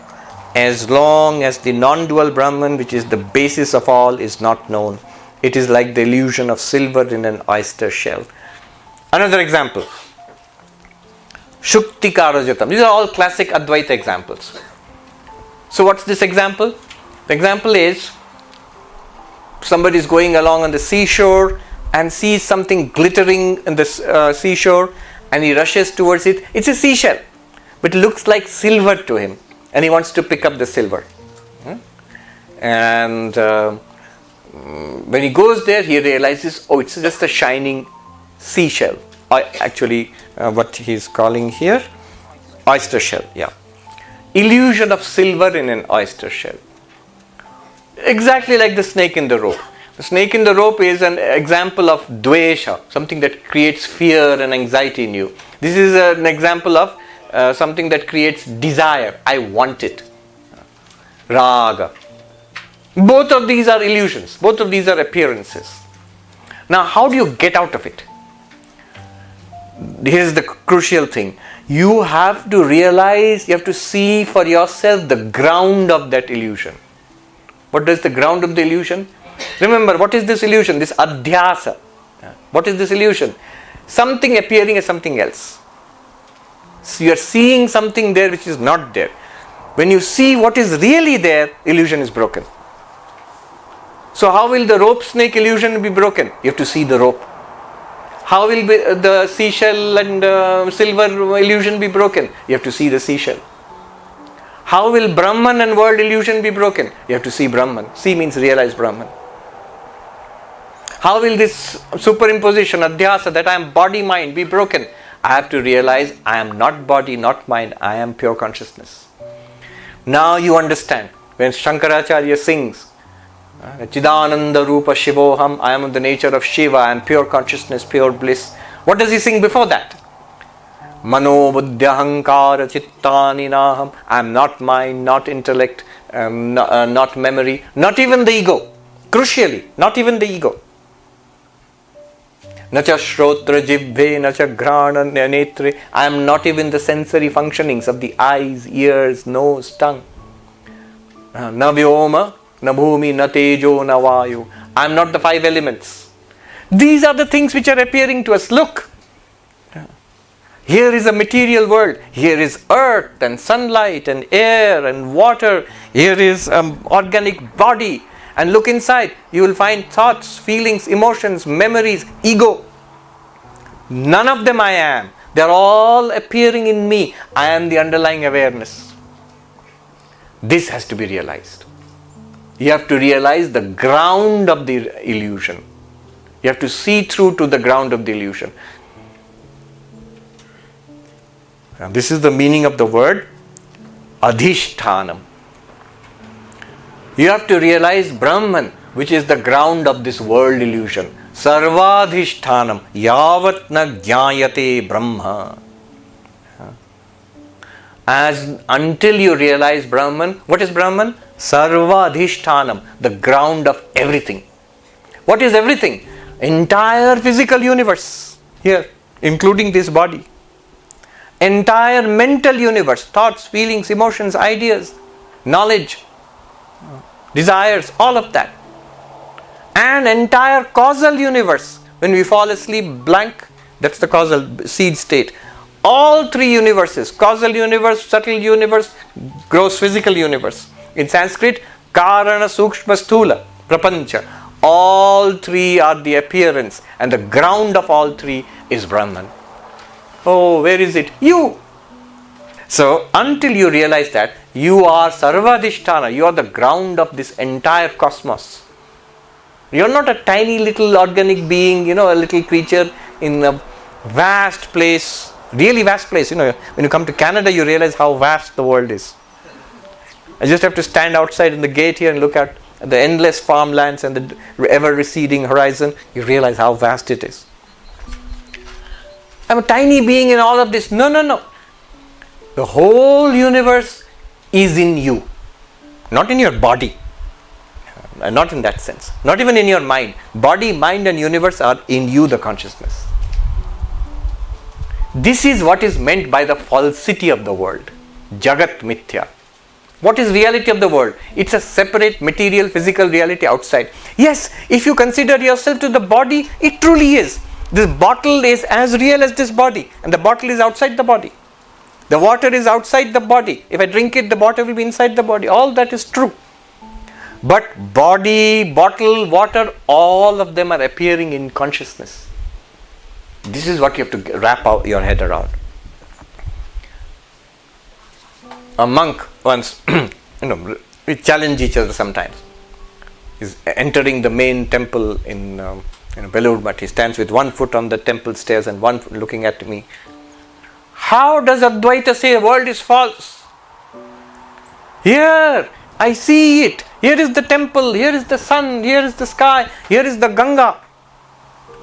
as long as the non-dual Brahman, which is the basis of all, is not known. It is like the illusion of silver in an oyster shell. Another example. Shuktika rajatam. These are all classic Advaita examples. So what's this example? The example is, somebody is going along on the seashore and sees something glittering in the seashore, and he rushes towards it. It's a seashell, but it looks like silver to him, and he wants to pick up the silver. And when he goes there, he realizes, oh, it's just a shining seashell. Actually, what he's calling here, oyster shell. Yeah, illusion of silver in an oyster shell. Exactly like the snake in the rope. The snake in the rope is an example of dvesha, something that creates fear and anxiety in you. This is an example of something that creates desire. I want it. Raga. Both of these are illusions. Both of these are appearances. Now, how do you get out of it? Here's the crucial thing. You have to realize, you have to see for yourself the ground of that illusion. What is the ground of the illusion? Remember, what is this illusion? This adhyasa. What is this illusion? Something appearing as something else. So you are seeing something there which is not there. When you see what is really there, illusion is broken. So how will the rope snake illusion be broken? You have to see the rope. How will the seashell and silver illusion be broken? You have to see the seashell. How will Brahman and world illusion be broken? You have to see Brahman. See means realize Brahman. How will this superimposition, adhyasa, that I am body mind, be broken? I have to realize I am not body, not mind, I am pure consciousness. Now you understand. When Shankaracharya sings, Chidananda Rupa Shivoham, I am of the nature of Shiva, I am pure consciousness, pure bliss. What does he sing before that? Mano buddhyahankara chittani naham. I am not mind, not intellect, not memory, not even the ego. Crucially, not even the ego. Nacha shrotra jibhe, nacha grana netre. I am not even the sensory functionings of the eyes, ears, nose, tongue. Na vyoma Na bhumi, na tejo, na vayu. I am not the five elements. These are the things which are appearing to us. Look. Here is a material world. Here is earth and sunlight and air and water. Here is organic body. And look inside. You will find thoughts, feelings, emotions, memories, ego. None of them I am. They are all appearing in me. I am the underlying awareness. This has to be realized. You have to realize the ground of the illusion. You have to see through to the ground of the illusion. Now, this is the meaning of the word adhishthanam. You have to realize Brahman, which is the ground of this world illusion. Sarvadhishthanam yavat na jnayate brahma. As until you realize Brahman, what is Brahman? Sarvadhishthanam, the ground of everything. What is everything? Entire physical universe here, including this body. Entire mental universe, thoughts, feelings, emotions, ideas, knowledge, desires, all of that. And entire causal universe. When we fall asleep blank, that's the causal seed state. All three universes, causal universe, subtle universe, gross physical universe. In Sanskrit, Karana, Sukshma, Sthula, Prapancha. All three are the appearance, and the ground of all three is Brahman. Oh, where is it? You! So, until you realize that, you are Sarvadhisthana, you are the ground of this entire cosmos. You are not a tiny little organic being, a little creature in a vast place, really vast place. When you come to Canada, you realize how vast the world is. I just have to stand outside in the gate here and look at the endless farmlands and the ever receding horizon. You realize how vast it is. I'm a tiny being in all of this. No. The whole universe is in you. Not in your body. Not in that sense. Not even in your mind. Body, mind and universe are in you, the consciousness. This is what is meant by the falsity of the world. Jagat Mithya. What is reality of the world? It's a separate material, physical reality outside. Yes, if you consider yourself to the body, it truly is. This bottle is as real as this body, and the bottle is outside the body. The water is outside the body. If I drink it, the bottle will be inside the body. All that is true. But body, bottle, water, all of them are appearing in consciousness. This is what you have to wrap your head around. A monk once, we challenge each other sometimes. He's entering the main temple in Belur Math. He stands with one foot on the temple stairs and one foot looking at me. How does Advaita say the world is false? Here, I see it. Here is the temple. Here is the sun. Here is the sky. Here is the Ganga.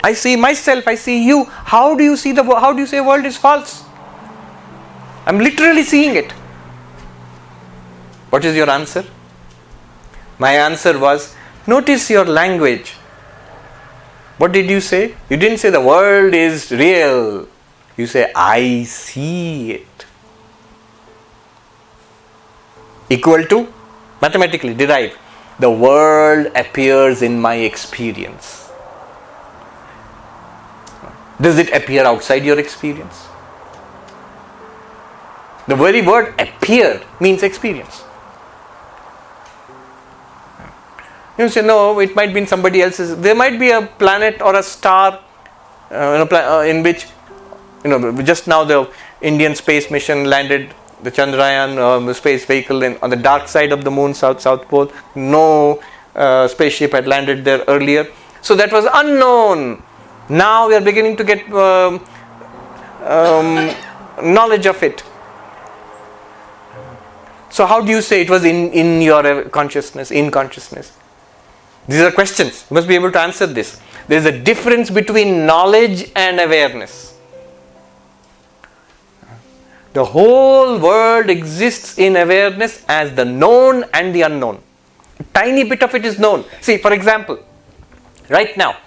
I see myself. I see you. How do you say the world is false? I'm literally seeing it. What is your answer? My answer was, notice your language. What did you say? You didn't say the world is real. You say, I see it. Equal to, mathematically derive, the world appears in my experience. Does it appear outside your experience? The very word appear means experience. You say, no, it might be in somebody else's. There might be a planet or a star in which, just now the Indian space mission landed the Chandrayaan space vehicle on the dark side of the moon, South Pole. No spaceship had landed there earlier. So that was unknown. Now we are beginning to get knowledge of it. So how do you say it was in your consciousness, in consciousness? These are questions. You must be able to answer this. There is a difference between knowledge and awareness. The whole world exists in awareness as the known and the unknown. A tiny bit of it is known. See, for example, right now,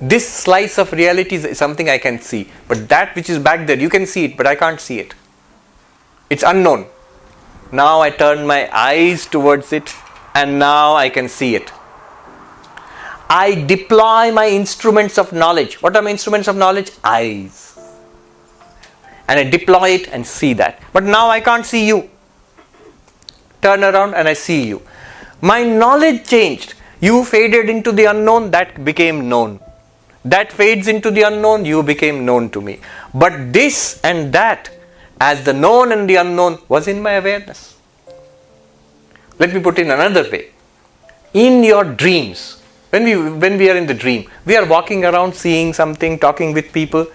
this slice of reality is something I can see. But that which is back there, you can see it, but I can't see it. It's unknown. Now I turn my eyes towards it. and now I can see it. I deploy my instruments of knowledge. What are my instruments of knowledge? Eyes. And I deploy it and see that. But now I can't see you. Turn around and I see you. My knowledge changed. You faded into the unknown, that became known. That fades into the unknown, you became known to me. But this and that, as the known and the unknown, was in my awareness. Let me put it in another way. In your dreams, when we are in the dream, we are walking around seeing something, talking with people.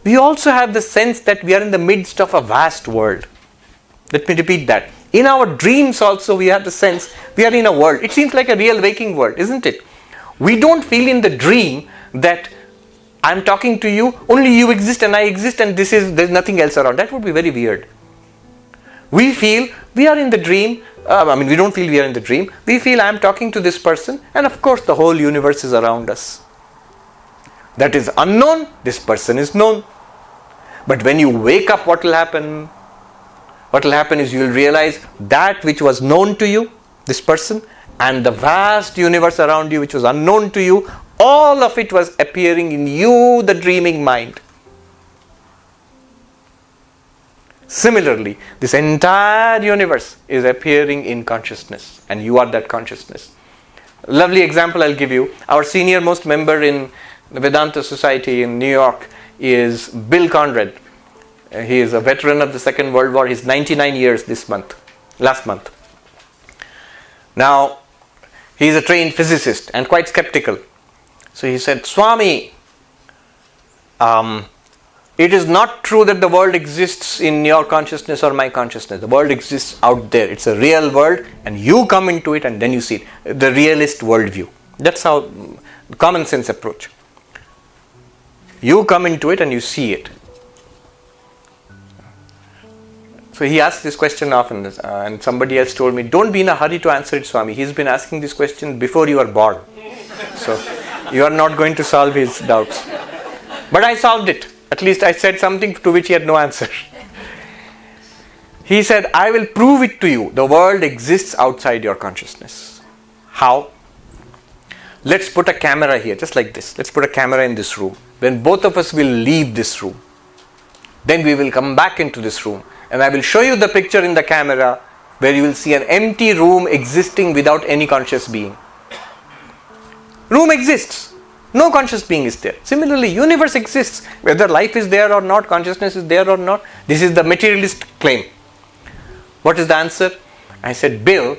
We also have the sense that we are in the midst of a vast world. Let me repeat that. In our dreams also we have the sense we are in a world. It seems like a real waking world, isn't it? We don't feel in the dream that I'm talking to you, only you exist and I exist and there's nothing else around. That would be very weird. We feel we are in the dream. We don't feel we are in the dream. We feel I'm talking to this person and of course the whole universe is around us. That is unknown, this person is known. But when you wake up, what will happen? What will happen is you will realize that which was known to you, this person, and the vast universe around you which was unknown to you, all of it was appearing in you, the dreaming mind. Similarly, this entire universe is appearing in consciousness and you are that consciousness. A lovely example I'll give you. Our senior most member in the Vedanta Society in New York is Bill Conrad. He is a veteran of the Second World War. He's 99 years last month. Now, he is a trained physicist and quite skeptical. So he said, Swami, it is not true that the world exists in your consciousness or my consciousness. The world exists out there. It's a real world and you come into it and then you see it. The realist worldview. That's how common sense approach. You come into it and you see it. So he asked this question often and somebody else told me, don't be in a hurry to answer it, Swami. He's been asking this question before you are born. So you are not going to solve his doubts. But I solved it. At least I said something to which he had no answer. He said, I will prove it to you. The world exists outside your consciousness. How? Let's put a camera here, just like this. Let's put a camera in this room. Then both of us will leave this room. Then we will come back into this room. And I will show you the picture in the camera where you will see an empty room existing without any conscious being. Room exists. No conscious being is there. Similarly, universe exists. Whether life is there or not, consciousness is there or not. This is the materialist claim. What is the answer? I said, Bill,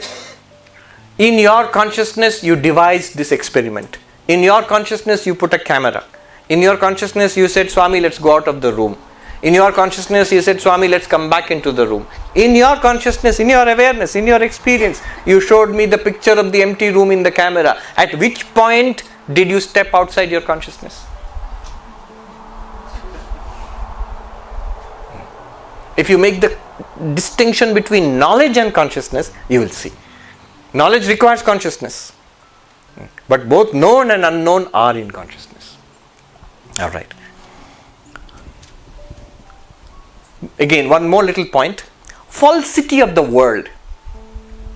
in your consciousness you devised this experiment. In your consciousness you put a camera. In your consciousness you said, Swami, let's go out of the room. In your consciousness you said, Swami, let's come back into the room. In your consciousness, in your awareness, in your experience, you showed me the picture of the empty room in the camera. At which point did you step outside your consciousness? If you make the distinction between knowledge and consciousness, you will see. Knowledge requires consciousness. But both known and unknown are in consciousness. Alright. Again, one more little point. Falsity of the world.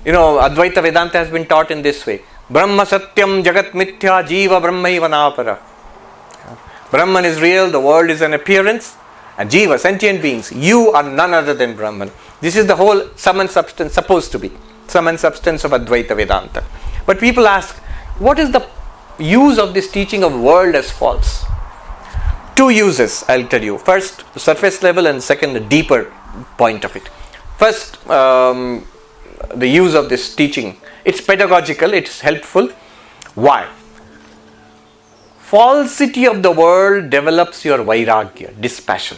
Advaita Vedanta has been taught in this way. Brahma Satyam Jagat Mithya Jiva Brahmaiva Napara. Brahman is real, the world is an appearance, and Jiva, sentient beings, you are none other than Brahman. This is the whole sum and substance, supposed to be. Sum and substance of Advaita Vedanta. But people ask, what is the use of this teaching of world as false? Two uses, I'll tell you. First, the surface level, and second, the deeper point of it. First, the use of this teaching. It's pedagogical, it's helpful. Why? Falsity of the world develops your vairagya, dispassion.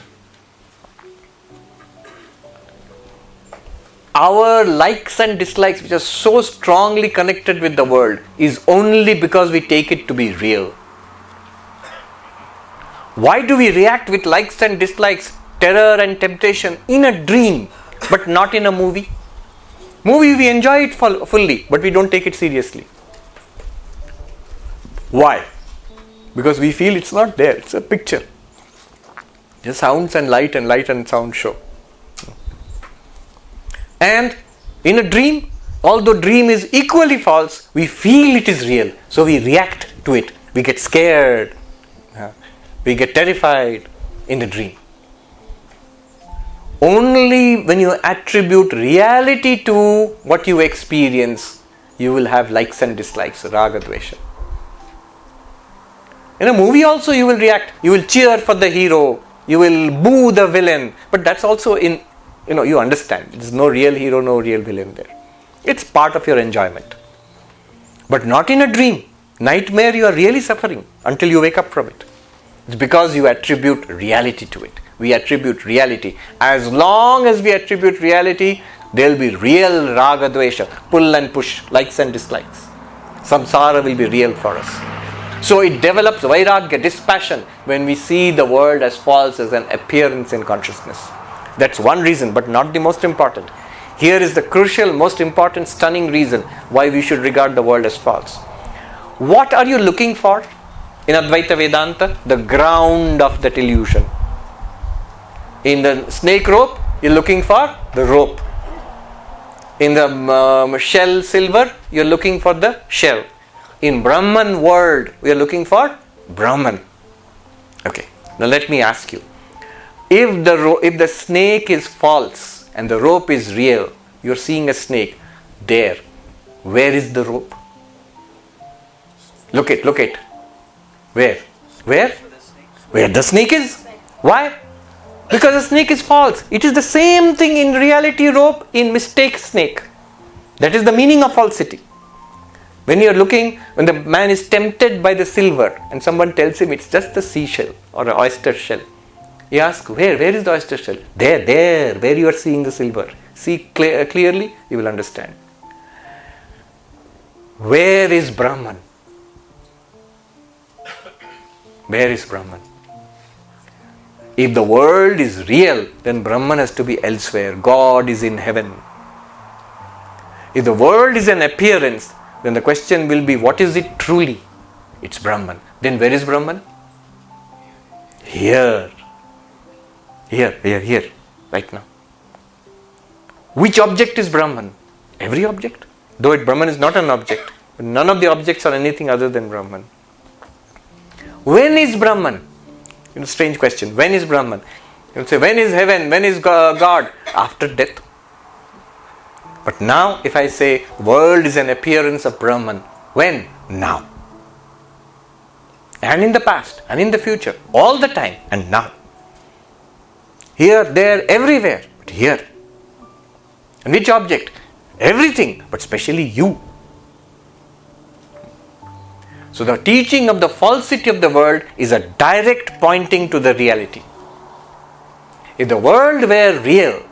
Our likes and dislikes, which are so strongly connected with the world, is only because we take it to be real. Why do we react with likes and dislikes, terror and temptation in a dream, but not in a movie? Movie, we enjoy it fully, but we don't take it seriously. Why? Because we feel it's not there, it's a picture. Just sounds and light and sound show. And in a dream, Although dream is equally false, we feel it is real. So we react to it. We get scared. We get terrified in the dream. Only when you attribute reality to what you experience, you will have likes and dislikes, raga, dvesha. In a movie also you will react. You will cheer for the hero. You will boo the villain. But that's also in, you understand. There's no real hero, no real villain there. It's part of your enjoyment. But not in a dream. Nightmare, you are really suffering until you wake up from it. It's because you attribute reality to it. We attribute reality. As long as we attribute reality, there will be real raga dvesha, pull and push, likes and dislikes. Samsara will be real for us. So it develops vairagya, dispassion, when we see the world as false, as an appearance in consciousness. That's one reason, but not the most important. Here is the crucial, most important, stunning reason why we should regard the world as false. What are you looking for in Advaita Vedanta? The ground of that illusion. In the snake rope, you're looking for the rope. In the shell silver, you're looking for the shell. In Brahman world, we are looking for Brahman. Okay, now let me ask you. If the snake is false and the rope is real, you're seeing a snake there. Where is the rope? Look it. Where? Where the snake is? Why? Because the snake is false. It is the same thing in reality rope, in mistake snake. That is the meaning of falsity. When the man is tempted by the silver and someone tells him it's just a seashell or an oyster shell, he asks, where is the oyster shell? There, where you are seeing the silver. See clearly, you will understand. Where is Brahman? Where is Brahman? If the world is real, then Brahman has to be elsewhere. God is in heaven. If the world is an appearance, then the question will be, what is it truly? It's Brahman. Then where is Brahman? Here, right now. Which object is Brahman? Every object. Though Brahman is not an object, but none of the objects are anything other than Brahman. When is Brahman? Strange question. When is Brahman? You will say, when is heaven? When is God? After death. But now, if I say, world is an appearance of Brahman, when? Now. And in the past, and in the future, all the time, and now. Here, there, everywhere, but here. And which object? Everything, but especially you. So the teaching of the falsity of the world is a direct pointing to the reality. If the world were real,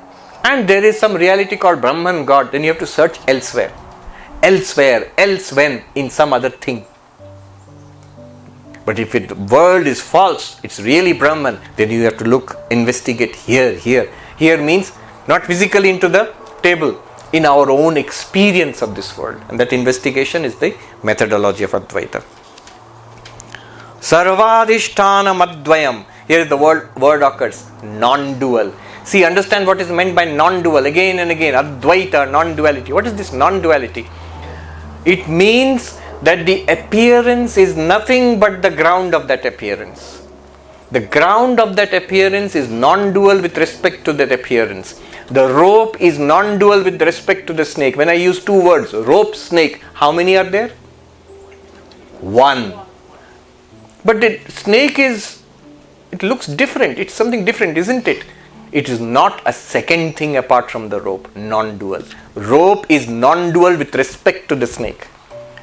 and there is some reality called Brahman, God, then you have to search elsewhere. Elsewhere, else when, in some other thing. But if the world is false, it's really Brahman, then you have to look, investigate here. Here means not physically into the table, in our own experience of this world. And that investigation is the methodology of Advaita. Sarvadhishthana madvayam. Here the word occurs, non-dual. See, understand what is meant by non-dual again and again. Advaita, non-duality. What is this non-duality? It means that the appearance is nothing but the ground of that appearance. The ground of that appearance is non-dual with respect to that appearance. The rope is non-dual with respect to the snake. When I use two words, rope, snake, how many are there? One. But the snake it looks different. It's something different, isn't it? It is not a second thing apart from the rope, non-dual. Rope is non-dual with respect to the snake.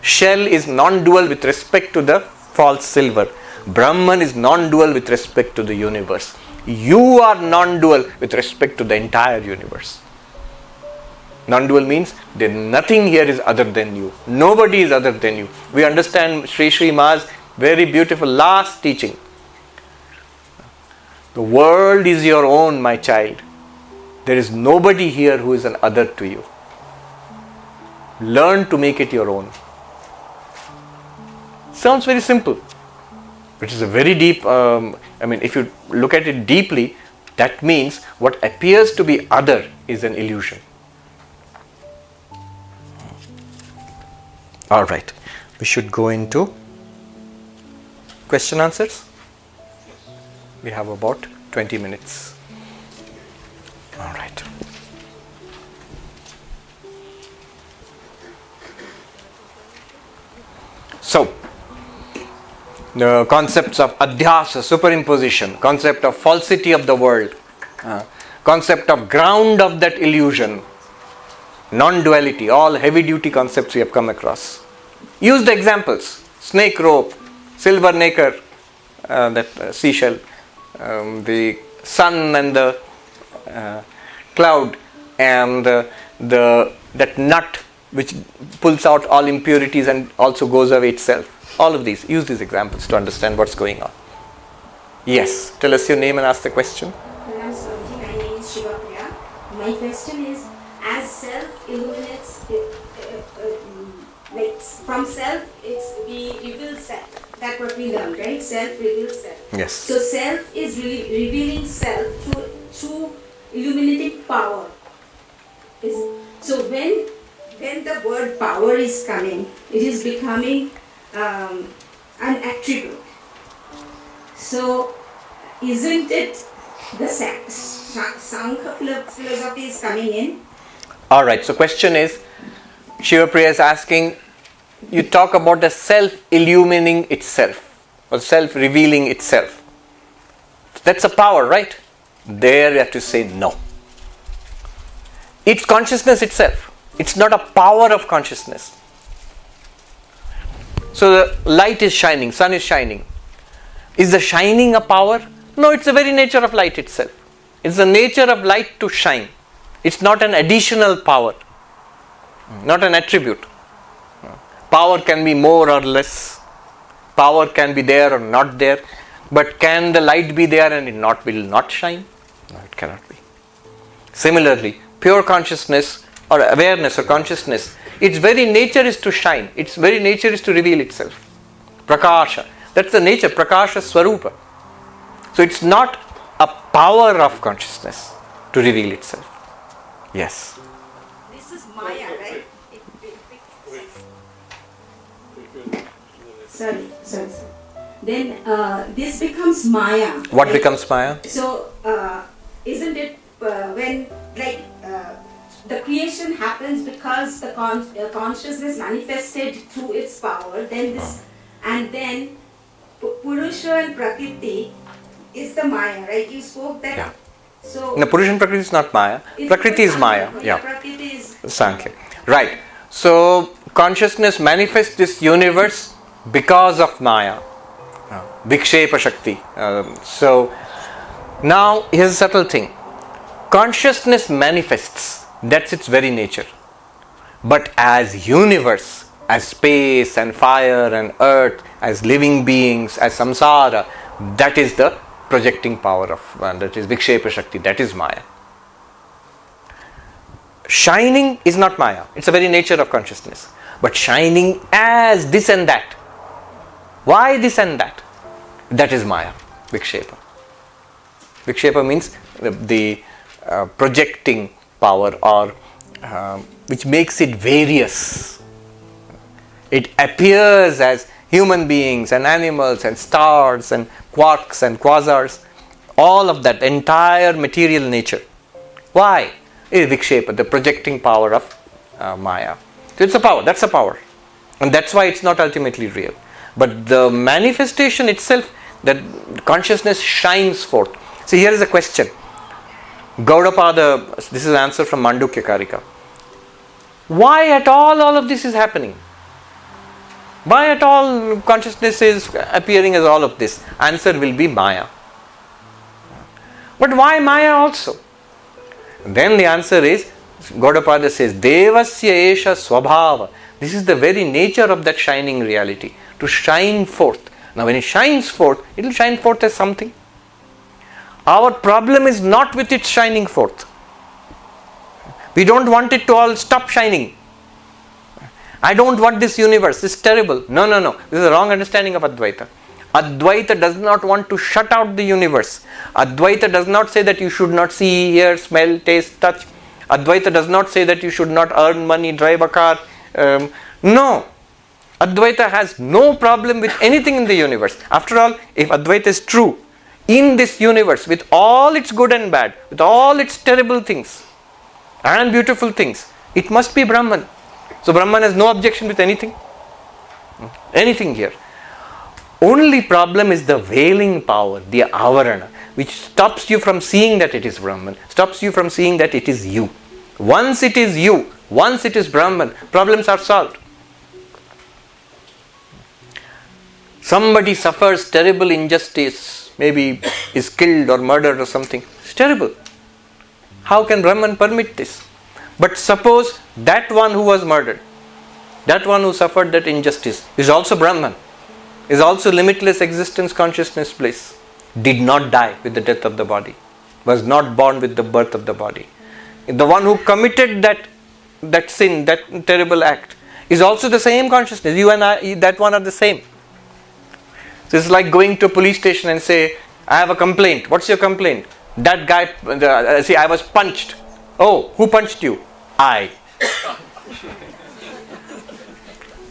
Shell is non-dual with respect to the false silver. Brahman is non-dual with respect to the universe. You are non-dual with respect to the entire universe. Non-dual means that nothing here is other than you. Nobody is other than you. We understand Sri Ma's very beautiful last teaching. The world is your own, my child. There is nobody here who is an other to you. Learn to make it your own. Sounds very simple. It is a very deep, if you look at it deeply, that means what appears to be other is an illusion. All right. We should go into question answers. We have about 20 minutes. All right. So, the concepts of adhyasa, superimposition, concept of falsity of the world, concept of ground of that illusion, non-duality, all heavy-duty concepts we have come across. Use the examples: snake rope, silver nacre, that seashell, the sun and the cloud, and that nut which pulls out all impurities and also goes away itself. All of these, use these examples to understand what's going on. Yes, tell us your name and ask the question. Hello, Swami. My name is Shivapriya. My question is, as self illuminates, like from self, we reveal self. That's what we learned, right? Self reveals self. Yes. So self is revealing self through illuminating power. So when the word power is coming, it is becoming an attribute. So isn't it the Sankhya philosophy is coming in? All right. So question is, Shivapriya is asking, you talk about the self illumining itself or self revealing itself. That's a power, right? There you have to say no. It's consciousness itself. It's not a power of consciousness. So the light is shining, sun is shining. Is the shining a power? No, it's the very nature of light itself. It's the nature of light to shine. It's not an additional power, not an attribute. Power can be more or less. Power can be there or not there. But can the light be there and it will not shine? No, it cannot be. Similarly, pure consciousness or awareness or consciousness, its very nature is to shine. Its very nature is to reveal itself. Prakasha. That's the nature. Prakasha Swarupa. So it's not a power of consciousness to reveal itself. Yes. This is Maya, right? Sorry. Then this becomes Maya. What right? becomes Maya? So isn't it when the creation happens because the consciousness manifested through its power, then this, and then Purusha and Prakriti is the Maya, right? You spoke that. Yeah. So No, Purusha and Prakriti is not Maya. Prakriti is Maya. Yeah. Prakriti is Sankhya. Right. So consciousness manifests this universe because of Maya. Vikshepa Shakti. So now here's a subtle thing. Consciousness manifests. That's its very nature. But as universe, as space and fire and earth, as living beings, as samsara, that is the projecting power of, that is Vikshepa Shakti, that is Maya. Shining is not Maya. It's the very nature of consciousness. But shining as this and that. Why this and that? That is Maya, Vikshepa. Vikshepa means the projecting power or which makes it various. It appears as human beings and animals and stars and quarks and quasars. All of that, entire material nature. Why? It is Vikshepa, the projecting power of Maya. So it's a power, that's a power. And that's why it's not ultimately real. But the manifestation itself, that consciousness shines forth. See, here is a question. Gaudapada, this is an answer from Mandukya Karika. Why at all of this is happening? Why at all consciousness is appearing as all of this? Answer will be Maya. But why Maya also? Then the answer is, Gaudapada says, Devasya esha swabhava. This is the very nature of that shining reality, to shine forth. Now when it shines forth, it will shine forth as something. Our problem is not with it shining forth. We don't want it to all stop shining. I don't want this universe, it's terrible. No. This is a wrong understanding of Advaita. Advaita does not want to shut out the universe. Advaita does not say that you should not see, hear, smell, taste, touch. Advaita does not say that you should not earn money, drive a car. No. Advaita has no problem with anything in the universe. After all, if Advaita is true, in this universe, with all its good and bad, with all its terrible things and beautiful things, it must be Brahman. So Brahman has no objection with anything. Anything here. Only problem is the veiling power, the avarana, which stops you from seeing that it is Brahman, stops you from seeing that it is you. Once it is you, once it is Brahman, problems are solved. Somebody suffers terrible injustice, maybe is killed or murdered or something. It's terrible. How can Brahman permit this? But suppose that one who was murdered, that one who suffered that injustice, is also Brahman, is also limitless existence, consciousness, bliss, did not die with the death of the body, was not born with the birth of the body. The one who committed that sin, that terrible act, is also the same consciousness. You and I, that one are the same. So it's like going to a police station and say, I have a complaint. What's your complaint? That guy, I was punched. Oh, who punched you? I.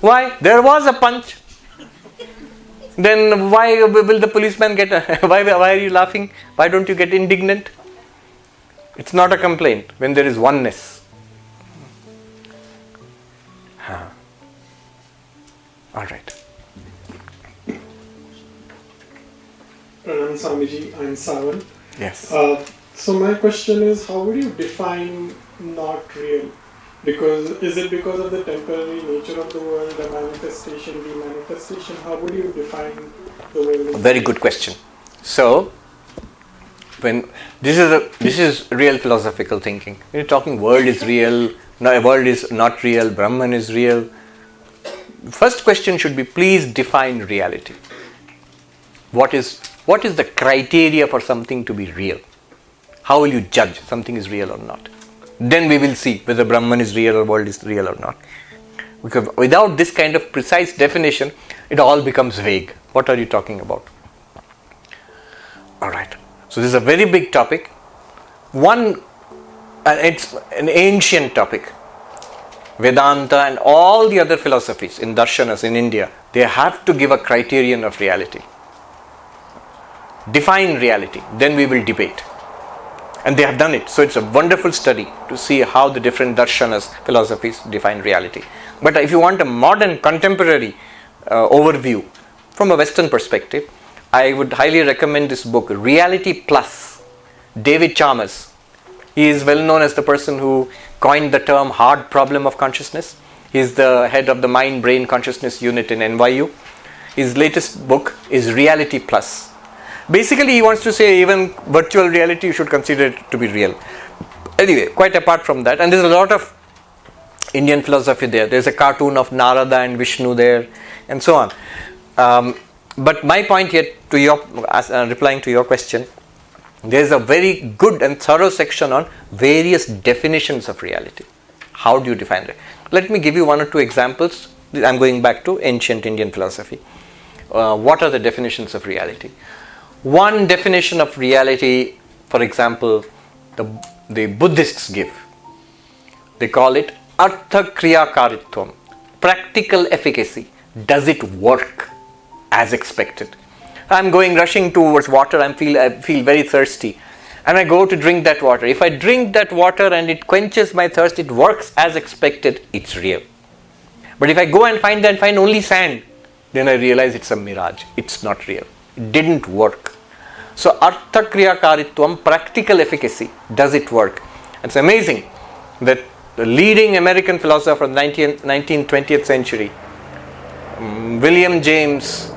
Why? There was a punch. Then why will the policeman get why are you laughing? Why don't you get indignant? It's not a complaint when there is oneness. All right. Pranam Swamiji, I'm Savan. Yes. So my question is, how would you define not real? Is it because of the temporary nature of the world, the manifestation, the manifestation? How would you define the world? Very good question. So, when this is real philosophical thinking. We're talking world is real, no, world is not real, Brahman is real. First question should be, please define reality. What is the criteria for something to be real? How will you judge something is real or not? Then we will see whether Brahman is real or world is real or not. Because without this kind of precise definition, it all becomes vague. What are you talking about? Alright. So this is a very big topic. It's an ancient topic. Vedanta and all the other philosophies in darshanas in India, they have to give a criterion of reality. Define reality, then we will debate. And they have done it. So it's a wonderful study to see how the different darshanas, philosophies define reality. But if you want a modern, contemporary overview from a Western perspective, I would highly recommend this book, Reality Plus, David Chalmers. He is well known as the person who coined the term hard problem of consciousness. He is the head of the Mind Brain Consciousness Unit in NYU. His latest book is Reality Plus. Basically, he wants to say even virtual reality you should consider it to be real. Anyway, quite apart from that, and there's a lot of Indian philosophy there. There's a cartoon of Narada and Vishnu there, and so on. But my point here, replying to your question, there's a very good and thorough section on various definitions of reality. How do you define it? Let me give you one or two examples. I'm going back to ancient Indian philosophy. What are the definitions of reality? One definition of reality, for example, the Buddhists give. They call it Artha Kriya Karitvam, practical efficacy. Does it work as expected? I'm rushing towards water, I feel very thirsty. And I go to drink that water. If I drink that water and it quenches my thirst, it works as expected, it's real. But if I go and find only sand, then I realize it's a mirage. It's not real. It didn't work. So Artha Kriya Karitvam, practical efficacy. Does it work? It's amazing that the leading American philosopher from the 19th, 20th century, William James,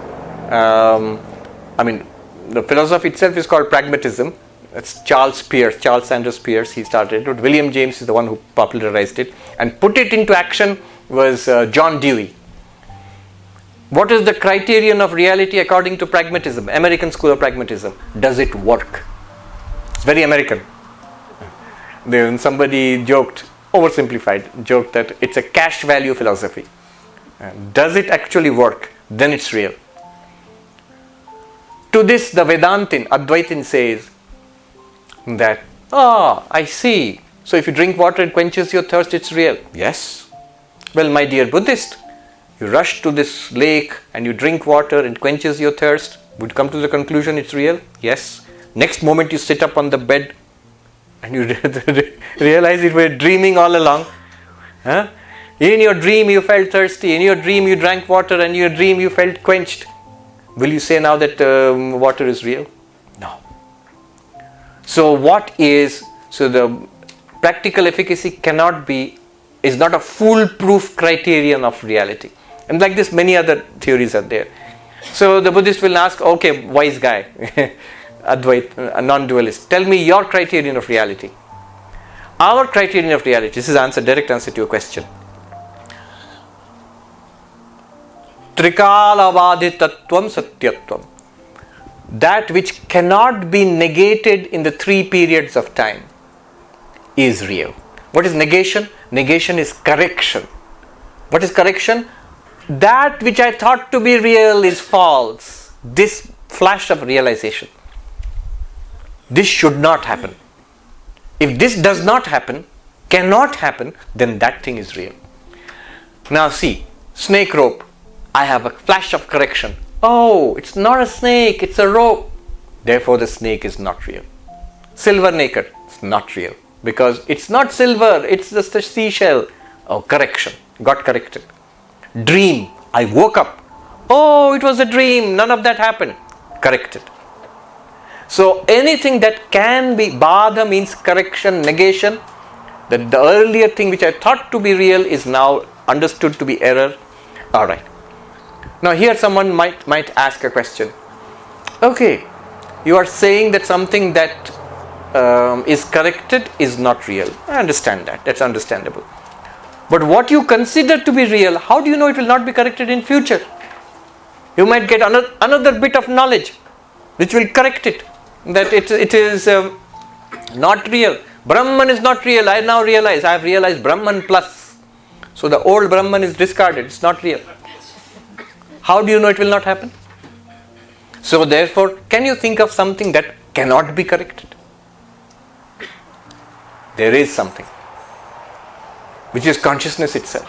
the philosophy itself is called pragmatism. It's Charles Sanders Peirce, he started it. But William James is the one who popularized it. And put it into action was John Dewey. What is the criterion of reality according to pragmatism, American school of pragmatism? Does it work? It's very American. Then somebody oversimplified, that it's a cash value philosophy. Does it actually work? Then it's real. To this, the Vedantin, Advaitin says that, I see. So if you drink water, it quenches your thirst, it's real. Yes. Well, my dear Buddhist, You rush to this lake and you drink water and quenches your thirst. Would come to the conclusion it's real? Yes. Next moment you sit up on the bed and you realize you were dreaming all along. Huh? In your dream you felt thirsty. In your dream you drank water, and in your dream you felt quenched. Will you say now that water is real? No. So the practical efficacy is not a foolproof criterion of reality. And like this, many other theories are there. So the Buddhist will ask, okay, wise guy, Advait, a non-dualist, tell me your criterion of reality. Our criterion of reality, this is direct answer to your question. Trikalavadhitatvam satyatvam. That which cannot be negated in the 3 periods of time is real. What is negation? Negation is correction. What is correction? That which I thought to be real is false. This flash of realization. This should not happen. If this does not happen, cannot happen, then that thing is real. Now see, snake rope. I have a flash of correction. Oh, it's not a snake, it's a rope. Therefore the snake is not real. Silver naked, it's not real. Because it's not silver, it's just a seashell. Oh, correction, got corrected. Dream, I woke up. Oh, it was a dream, none of that happened. Corrected. So anything that can be, badha means correction, negation. That the earlier thing which I thought to be real is now understood to be error. Alright. Now here someone might ask a question. Okay, you are saying that something that is corrected is not real. I understand that. That's understandable. But what you consider to be real, how do you know it will not be corrected in future? You might get another bit of knowledge which will correct it. That it is not real. Brahman is not real. I now realize. I have realized Brahman plus. So the old Brahman is discarded. It's not real. How do you know it will not happen? So therefore, can you think of something that cannot be corrected? There is something, which is consciousness itself.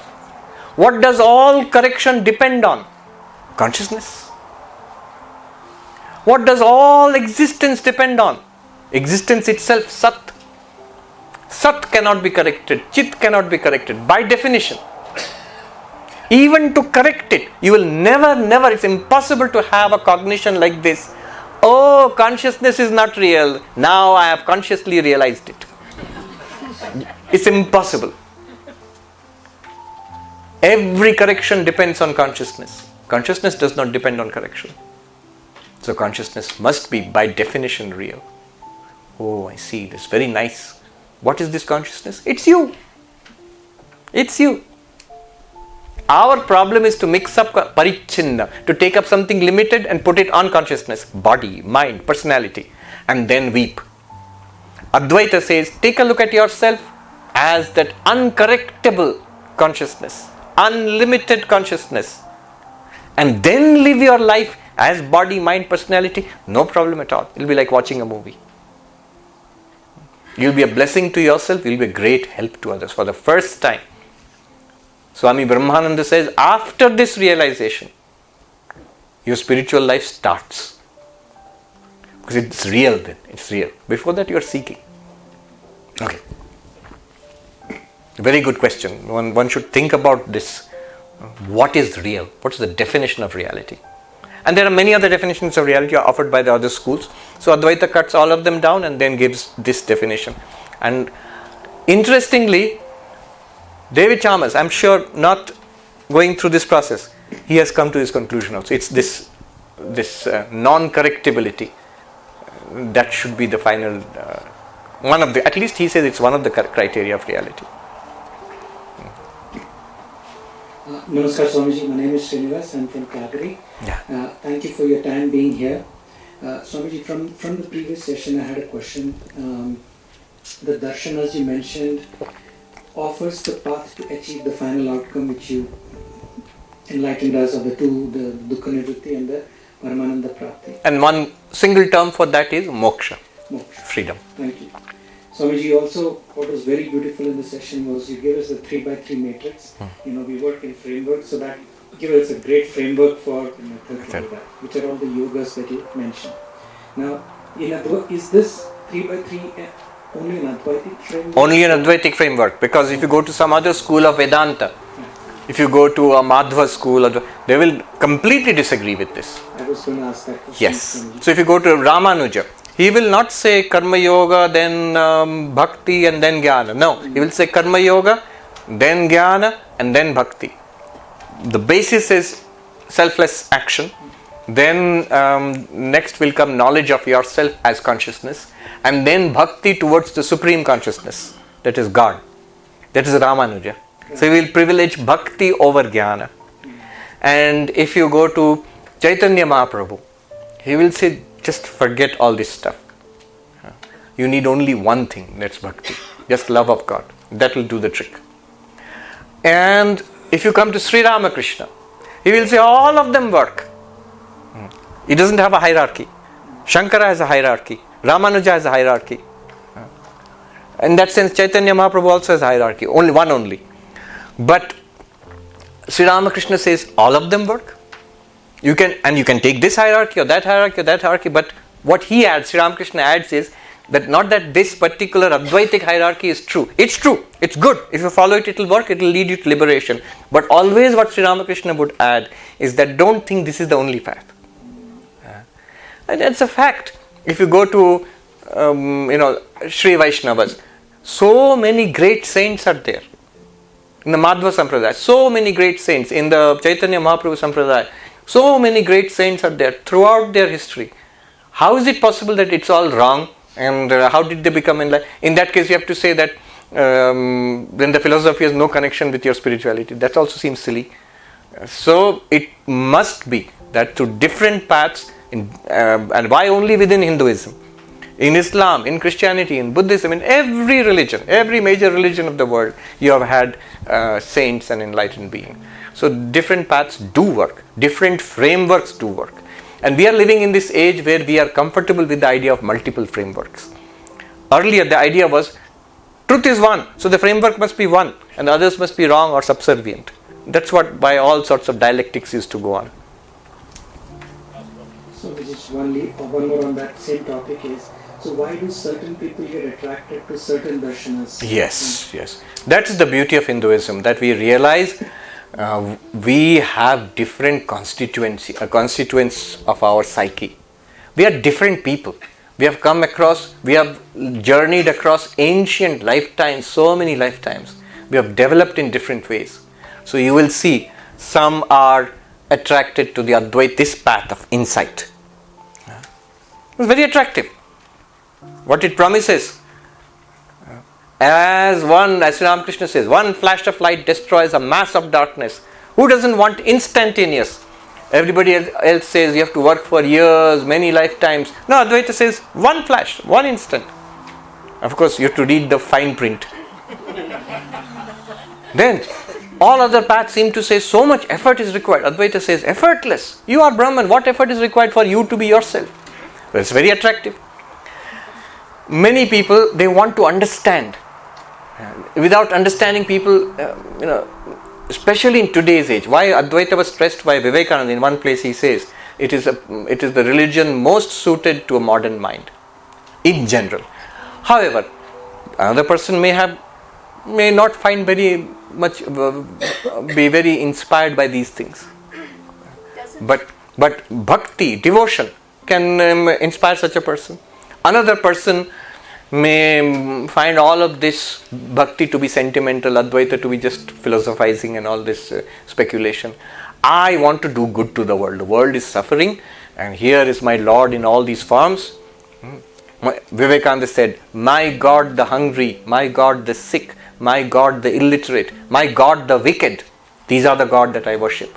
What does all correction depend on? Consciousness. What does all existence depend on? Existence itself, Sat. Sat cannot be corrected. Chit cannot be corrected by definition. Even to correct it, you will never, it's impossible to have a cognition like this. Oh, consciousness is not real. Now I have consciously realized it. It's impossible. Every correction depends on consciousness. Consciousness does not depend on correction. So consciousness must be by definition real. Oh, I see. That's very nice. What is this consciousness? It's you. It's you. Our problem is to mix up parichinna, to take up something limited and put it on consciousness, body, mind, personality, and then weep. Advaita says, take a look at yourself as that uncorrectable consciousness, unlimited consciousness, and then live your life as body, mind, personality, no problem at all. It will be like watching a movie. You will be a blessing to yourself, you will be a great help to others for the first time. Swami Brahmananda says, after this realization, your spiritual life starts. Because it's real then, it's real. Before that you are seeking. Okay. Very good question. One should think about this. What is real? What is the definition of reality? And there are many other definitions of reality offered by the other schools. So Advaita cuts all of them down and then gives this definition. And interestingly, David Chalmers, I'm sure not going through this process, he has come to his conclusion also. It's this non-correctability that should be the final, one of the, at least he says it's one of the criteria of reality. Namaskar Swamiji, my name is Srinivas, I'm from Calgary. Yeah. Thank you for your time being here. Swamiji, from the previous session I had a question. The darshanas you mentioned offers the path to achieve the final outcome which you enlightened us of the two, the dukkha nivritti and the paramananda prapti. And one single term for that is moksha. Moksha. Freedom. Thank you. Swamiji, also what was very beautiful in the session was you gave us the 3x3 matrix. We work in framework so that it's a great framework for method, which are all the yogas that you mentioned. Now, is this 3x3 only an Advaitic framework? Only an Advaitic framework, because if you go to some other school of Vedanta, if you go to a Madhva school, they will completely disagree with this. I was going to ask that question. Yes. So if you go to Ramanuja, he will not say Karma Yoga, then Bhakti and then Jnana. No, he will say Karma Yoga, then Jnana and then Bhakti. The basis is selfless action. Then next will come knowledge of yourself as consciousness, and then Bhakti towards the Supreme Consciousness, that is God. That is Ramanuja. So he will privilege Bhakti over Jnana. And if you go to Chaitanya Mahaprabhu, he will say, just forget all this stuff. You need only one thing, that's Bhakti. Just love of God. That will do the trick. And if you come to Sri Ramakrishna, he will say all of them work. He doesn't have a hierarchy. Shankara has a hierarchy. Ramanuja has a hierarchy. In that sense, Chaitanya Mahaprabhu also has a hierarchy. Only. But Sri Ramakrishna says all of them work. You can take this hierarchy or that hierarchy or that hierarchy, but what he adds, Sri Ramakrishna adds, is that not that this particular Advaitic hierarchy is true. It's true. It's good. If you follow it, it will work. It will lead you to liberation. But always what Sri Ramakrishna would add is that don't think this is the only path. And that's a fact. If you go to, Sri Vaishnavas, so many great saints are there. In the Madhva Sampradaya, so many great saints. In the Chaitanya Mahaprabhu Sampradaya, so many great saints are there throughout their history. How is it possible that it's all wrong? And how did they become enlightened? In that case, you have to say that then the philosophy has no connection with your spirituality. That also seems silly. So it must be that through different paths, and why only within Hinduism? In Islam, in Christianity, in Buddhism, in every religion, every major religion of the world, you have had saints and enlightened beings. So different paths do work, different frameworks do work. And we are living in this age where we are comfortable with the idea of multiple frameworks. Earlier the idea was, truth is one, so the framework must be one, and the others must be wrong or subservient. That's what by all sorts of dialectics used to go on. So just one more on that same topic is, so why do certain people get attracted to certain darshanas? Yes. That's the beauty of Hinduism, that we realize we have different constituents of our psyche. We are different people. We have journeyed across ancient lifetimes, so many lifetimes. We have developed in different ways. So you will see some are attracted to the Advaita, this path of insight. It's very attractive. What it promises, as Sri Ramakrishna says, one flash of light destroys a mass of darkness. Who doesn't want instantaneous? Everybody else says you have to work for years, many lifetimes. No, Advaita says one flash, one instant. Of course, you have to read the fine print. Then, all other paths seem to say so much effort is required. Advaita says effortless. You are Brahman. What effort is required for you to be yourself? Well, it's very attractive. Many people, they want to understand. Without understanding, people, especially in today's age, why Advaita was stressed by Vivekananda. In one place he says, it is the religion most suited to a modern mind, in general. However, another person may not find very much, be very inspired by these things. But bhakti, devotion, can inspire such a person. Another person may find all of this bhakti to be sentimental, Advaita to be just philosophizing and all this speculation. I want to do good to the world. The world is suffering, and here is my Lord in all these forms. Vivekananda said, my God the hungry, my God the sick, my God the illiterate, my God the wicked. These are the God that I worship.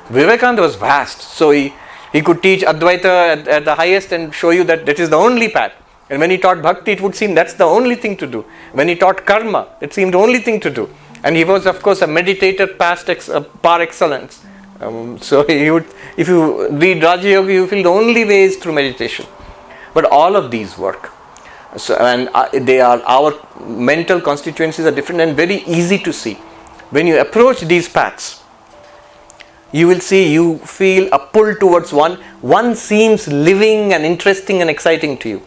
Vivekananda was vast, so he could teach Advaita at the highest and show you that is the only path. And when he taught bhakti, it would seem that's the only thing to do. When he taught karma, it seemed the only thing to do. And he was, of course, a meditator par excellence. So if you read Raja Yoga, you feel the only way is through meditation. But all of these work. So, and our mental constituencies are different and very easy to see. When you approach these paths, you will see you feel a pull towards one. One seems living and interesting and exciting to you.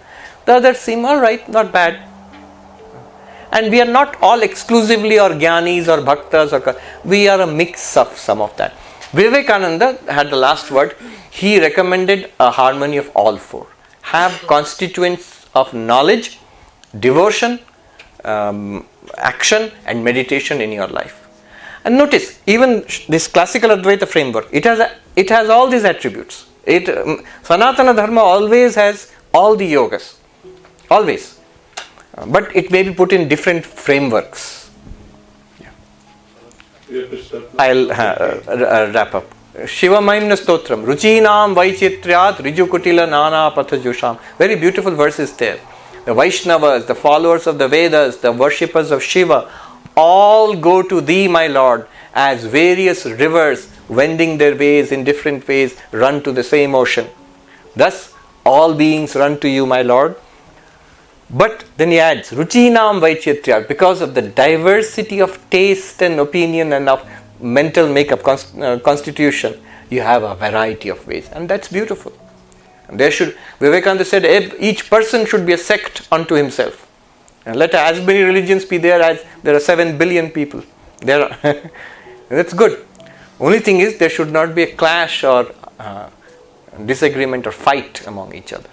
The others seem alright, not bad. And we are not all exclusively or jnanis or bhaktas, we are a mix of some of that. Vivekananda had the last word. He recommended a harmony of all four. Have constituents of knowledge, devotion, action and meditation in your life. And notice, even this classical Advaita framework, it has all these attributes. Sanatana Dharma always has all the yogas. Always. But it may be put in different frameworks. I'll wrap up. Shiva Mahimna Stotram. Ruchinam Vaichitriat Rijukutila Nana Pathajusham. Very beautiful verses there. The Vaishnavas, the followers of the Vedas, the worshippers of Shiva, all go to thee, my Lord, as various rivers wending their ways in different ways run to the same ocean. Thus, all beings run to you, my Lord. But then he adds, Ruchinam Vaichitriya, because of the diversity of taste and opinion and of mental makeup, constitution, you have a variety of ways. And that's beautiful. And Vivekananda said, each person should be a sect unto himself. And let as many religions be there as there are 7 billion people. That's good. Only thing is, there should not be a clash or disagreement or fight among each other.